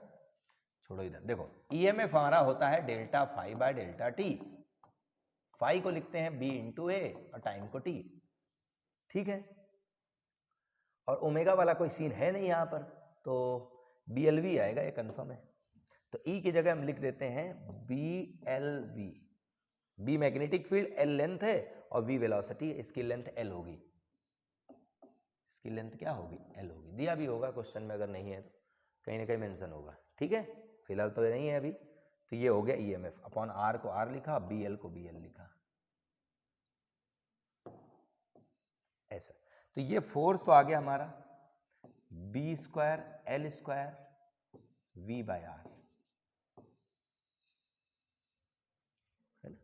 छोड़ो इधर, देखो EMF हमारा होता है delta phi by delta t, phi को लिखते हैं B इंटू ए और टाइम को T, ठीक है, और ओमेगा वाला कोई सीन है नहीं यहाँ पर, तो BLV आएगा, ये कंफर्म है। तो E की जगह हम लिख देते हैं BLV, B magnetic field, L length है और V वेलोसिटी, इसकी लेंथ L होगी, इसकी लेंथ क्या होगी, L होगी, दिया भी होगा क्वेश्चन में, अगर नहीं है तो कहीं ना कहीं मेंशन होगा, ठीक है, फिलहाल तो नहीं है अभी। तो ये हो गया EMF, अपॉन R को R लिखा, BL को BL लिखा, ऐसा। तो ये फोर्स तो आ गया हमारा B² L² V/R, है ना,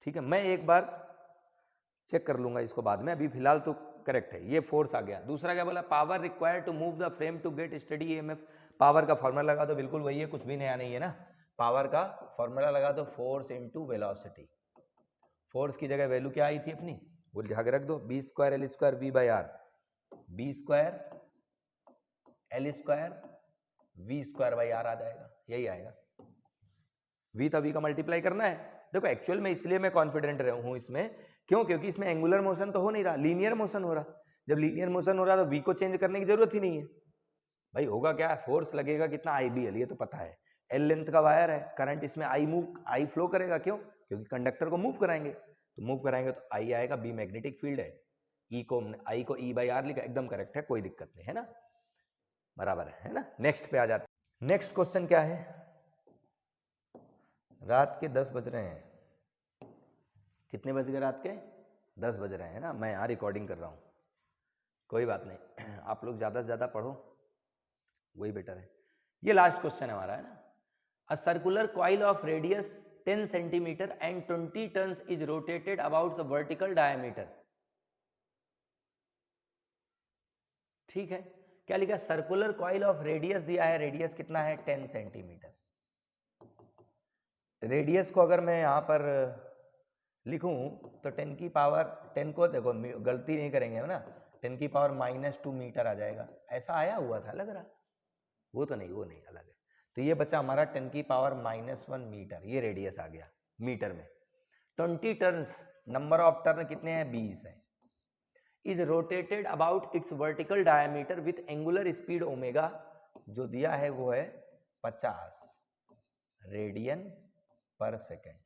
ठीक है, मैं एक बार चेक कर लूंगा इसको बाद में, अभी फिलहाल तो करेक्ट है, ये फोर्स आ गया। दूसरा क्या बोला, power required to move the frame to get steady EMF, power का फॉर्मूला लगा दो, बिल्कुल वही है, कुछ भी नया नहीं है ना, पावर का फॉर्मूला लगा दो, फोर्स इनटू वेलोसिटी, फोर्स की जगह वैल्यू क्या आई थी अपनी, वो लिखा के रख दो, B² L² V/R, B² L² V²/R आ जाएगा, यही आएगा, V तो V का मल्टीप्लाई करना है। देखो एक्चुअल में इसलिए मैं कॉन्फिडेंट हूं इसमें, क्यों, क्योंकि इसमें एंगुलर मोशन तो हो नहीं रहा, लीनियर मोशन हो रहा, जब लीनियर मोशन हो रहा तो V को चेंज करने की जरूरत ही नहीं है, भाई होगा क्या, फोर्स लगेगा कितना, IBL, ये तो पता है, L लेंथ का वायर है, करंट इसमें I फ्लो करेगा, क्यों, क्योंकि कंडक्टर को मूव कराएंगे, तो मूव कराएंगे तो I आएगा, B मैग्नेटिक फील्ड है, I को E/R लिखा, एकदम करेक्ट है, कोई दिक्कत नहीं है ना, बराबर है ना। नेक्स्ट पे आ जाते हैं, नेक्स्ट क्वेश्चन क्या है, रात के 10 बज रहे हैं, कितने बज गए, रात के 10 बज रहे हैं ना, मैं यहाँ रिकॉर्डिंग कर रहा हूँ, कोई बात नहीं, आप लोग ज़्यादा से ज़्यादा पढ़ो, वही बेटर है। ये लास्ट क्वेश्चन हमारा है ना, a circular coil of radius 10 centimetre and 20 turns is rotated about the vertical diameter, ठीक है, क्या लिखा, सर्कुलर कॉइल ऑफ रेडियस दिया है, रेडियस कितना है 10 सेंटीमीटर, रेडियस को अगर मैं यहाँ पर लिखूं तो 10 की पावर 10 को देखो, गलती नहीं करेंगे है ना, 10 की पावर -2 मीटर आ जाएगा, ऐसा आया हुआ था लग रहा, वो तो नहीं, वो नहीं, अलग है। तो ये बचा हमारा 10 की पावर -1 मीटर, ये रेडियस आ गया मीटर में। 20 टर्न्स, नंबर ऑफ टर्न कितने हैं, 20 है, is rotated about its vertical diameter with angular speed omega, जो दिया है वो है 50 रेडियन पर सेकेंड,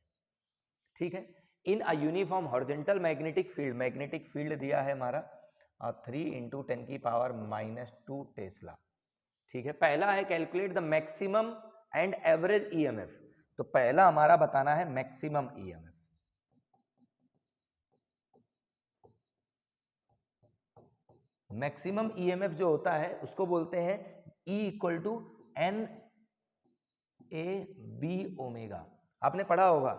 ठीक है, in a uniform horizontal magnetic field, magnetic field दिया है हमारा 3 × 10 की पावर -2 टेस्ला, ठीक है। पहला है calculate the maximum and average EMF, तो पहला हमारा बताना है मैक्सिमम EMF, मैक्सिमम EMF जो होता है उसको बोलते हैं E = NAB ओमेगा, आपने पढ़ा होगा,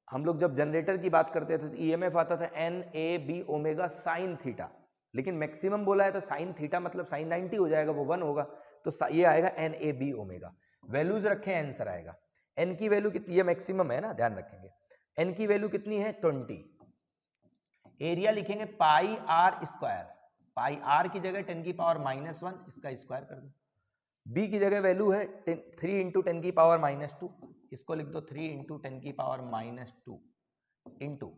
हम लोग जब जनरेटर की बात करते थे तो EMF आता था NAB ओमेगा साइन थीटा, लेकिन मैक्सिमम बोला है तो साइन थीटा मतलब साइन 90 हो जाएगा, वो 1 होगा, तो ये आएगा NAB ओमेगा, वैल्यूज रखे, आंसर आएगा, n की वैल्यू कितनी, ये मैक्सिमम है ना, ध्यान रखेंगे, n की वैल्यू कितनी है 20, एरिया लिखेंगे πr², पाई r की जगह 10 की पावर -1, इसका स्क्वायर कर दो, b की जगह वैल्यू है 3 × 10 की पावर -2, इसको लिख दो 3 × 10 की पावर -2 इंटू,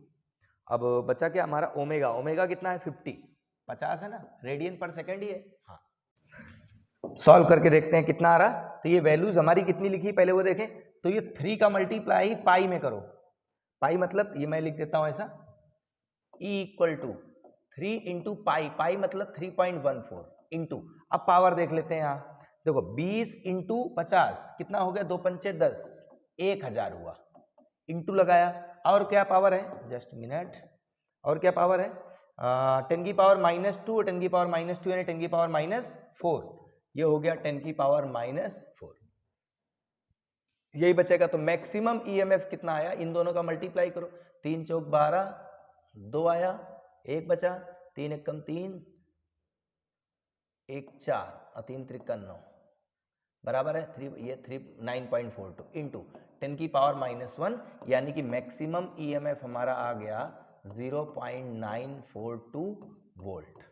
अब बचा क्या हमारा ओमेगा, ओमेगा कितना है 50 है ना, रेडियन पर सेकेंड ही है, हाँ, सॉल्व करके देखते हैं कितना आ रहा। तो ये वैल्यूज हमारी कितनी लिखी पहले वो देखें, तो ये 3 का मल्टीप्लाई पाई में करो, पाई मतलब ये मैं लिख देता हूं ऐसा, E equal to 3 into pi, pi मतलब 3.14 इंटू, अब पावर देख लेते हैं यहाँ, देखो 20 इंटू 50 कितना हो गया, 2 पंचे 10, 1000 हुआ, इंटू लगाया, और क्या पावर है, जस्ट मिनट, और क्या पावर है, 10 की पावर -2, 10 की पावर -2 यानी 10 की पावर -4, ये हो गया 10 की पावर -4, यही बचेगा। तो मैक्सिमम ईएमएफ कितना आया, इन दोनों का मल्टीप्लाई करो, 3 चौक 12, 2 आया, 1 बचा, 3 एकम 3, 1 4 और 3 त्रिकन 9 बराबर है 3, ये 9.42 इंटू 10 की पावर -1, यानी कि मैक्सिमम ईएमएफ हमारा आ गया 0.942 वोल्ट।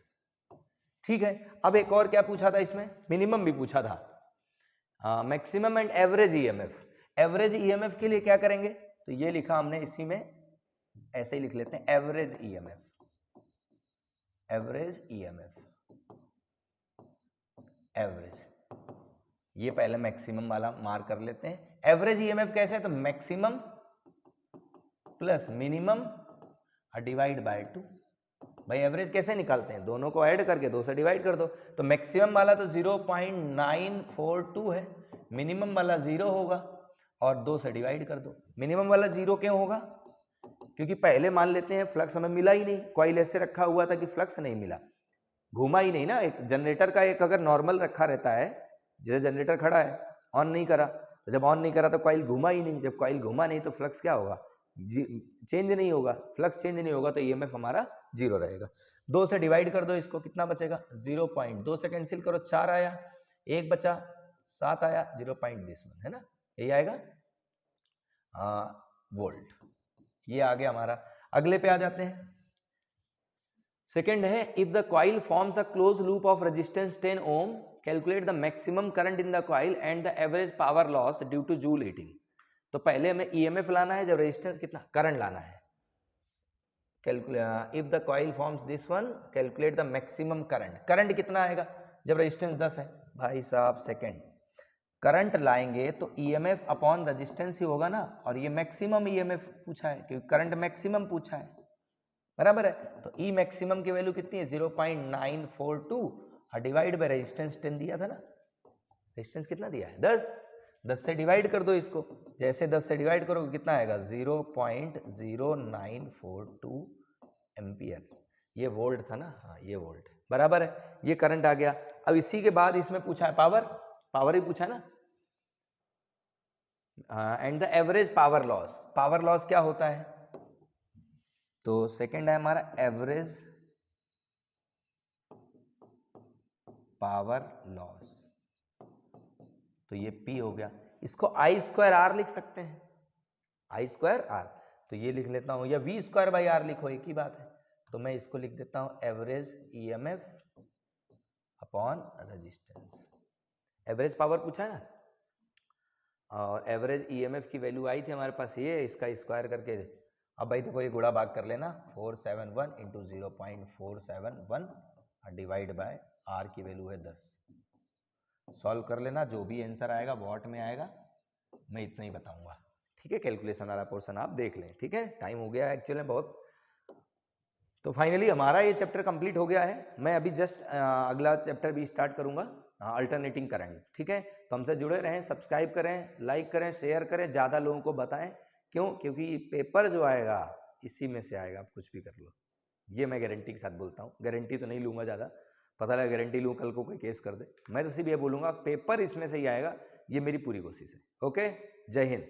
ठीक है, अब एक और क्या पूछा था इसमें, मिनिमम भी पूछा था, maximum and average EMF. Average EMF के लिए क्या करेंगे, तो ये लिखा हमने इसी में, ऐसे ही लिख लेते हैं, average EMF, average EMF, average, ये पहले मैक्सिमम वाला मार्क कर लेते हैं। एवरेज ईएमएफ कैसे है, तो maximum plus minimum divide by 2। भाई एवरेज कैसे निकालते हैं, दोनों को ऐड करके 2 से डिवाइड कर दो, तो मैक्सिमम वाला तो 0.942 है, मिनिमम वाला 0 होगा, और 2 से डिवाइड कर दो। मिनिमम वाला 0 क्यों होगा, क्योंकि पहले मान लेते हैं फ्लक्स हमें मिला ही नहीं, कॉइल ऐसे रखा हुआ था कि फ्लक्स नहीं मिला, घूमा ही नहीं ना। एक जनरेटर का एक अगर नॉर्मल रखा रहता है, जैसे जनरेटर खड़ा है, ऑन नहीं करा, तो जब ऑन नहीं करा तो कॉइल घूमा ही नहीं, जब कॉइल घूमा नहीं तो फ्लक्स क्या होगा, चेंज नहीं होगा, फ्लक्स चेंज नहीं होगा, तो ईएमएफ हमारा 0 रहेगा। 2 से डिवाइड कर दो इसको, कितना बचेगा, 0.2 से कैंसिल करो, 4 आया, 1 बचा, 7 आया, 0.21 है ना, यही आएगा वोल्ट। ये आ गया हमारा। अगले पे आ जाते हैं, सेकेंड है, if the coil forms a close loop of resistance 10 ohm, calculate the maximum current in the coil and the average power loss due to joule heating. तो पहले हमें ईएमएफ लाना है, जब रेजिस्टेंस कितना, करंट लाना है। If the coil forms this one, calculate the maximum current, current कितना आएगा जब रेजिस्टेंस 10 है, भाई साहब सेकेंड, करंट लाएंगे तो ईएमएफ अपॉन रेजिस्टेंस ही होगा ना, और ये मैक्सिमम ईएमएफ पूछा है, क्योंकि करंट मैक्सिमम पूछा है, बराबर है। तो ई मैक्सिमम की वैल्यू कितनी है, 0.942, और डिवाइड बाय रेजिस्टेंस 10 दिया था ना, रेजिस्टेंस कितना दिया है 10, 10 से डिवाइड कर दो इसको, जैसे 10 से डिवाइड करोगे कितना आएगा 0.0942 एम्पियर, ये वोल्ट था ना, हाँ ये वोल्ट, बराबर है, ये करंट आ गया। अब इसी के बाद इसमें पूछा है पावर, पावर ही पूछा ना, and the average power loss, power loss क्या होता है, तो सेकंड है हमारा एवरेज पावर लॉस, तो ये P हो गया, इसको I²R लिख सकते हैं, I²R, तो ये लिख लेता हूं, या V²/R लिखो, एक ही बात है, तो मैं इसको लिख देता हूं average EMF upon resistance. Average power पूछा है ना, और एवरेज ईएमएफ की वैल्यू आई थी हमारे पास, ये इसका स्क्वायर करके, अब भाई देखो ये गुणा भाग कर लेना, 471 इंटू 0.471 डिवाइड बाय आर की वैल्यू है 10, सॉल्व कर लेना, जो भी आंसर आएगा वॉट में आएगा, मैं इतना ही बताऊंगा, ठीक है। कैलकुलेशन वाला पोर्शन आप देख लें, ठीक है, टाइम हो गया है एक्चुअली बहुत। तो फाइनली हमारा ये चैप्टर कंप्लीट हो गया है, मैं अभी जस्ट अगला चैप्टर भी स्टार्ट करूंगा, अल्टरनेटिंग करंट, ठीक है। तो हमसे जुड़े रहें, सब्सक्राइब करें, लाइक करें, शेयर करें, ज़्यादा लोगों को बताएं, क्यों, क्योंकि पेपर जो आएगा इसी में से आएगा, आप कुछ भी कर लो, ये मैं गारंटी के साथ बोलता हूँ, गारंटी तो नहीं लूँगा ज़्यादा, पता लगा गारंटी लूँ कल को कोई केस कर दे, मैं तो सिर्फ ये बोलूँगा पेपर इसमें से ही आएगा, ये मेरी पूरी कोशिश है। ओके, जय हिंद।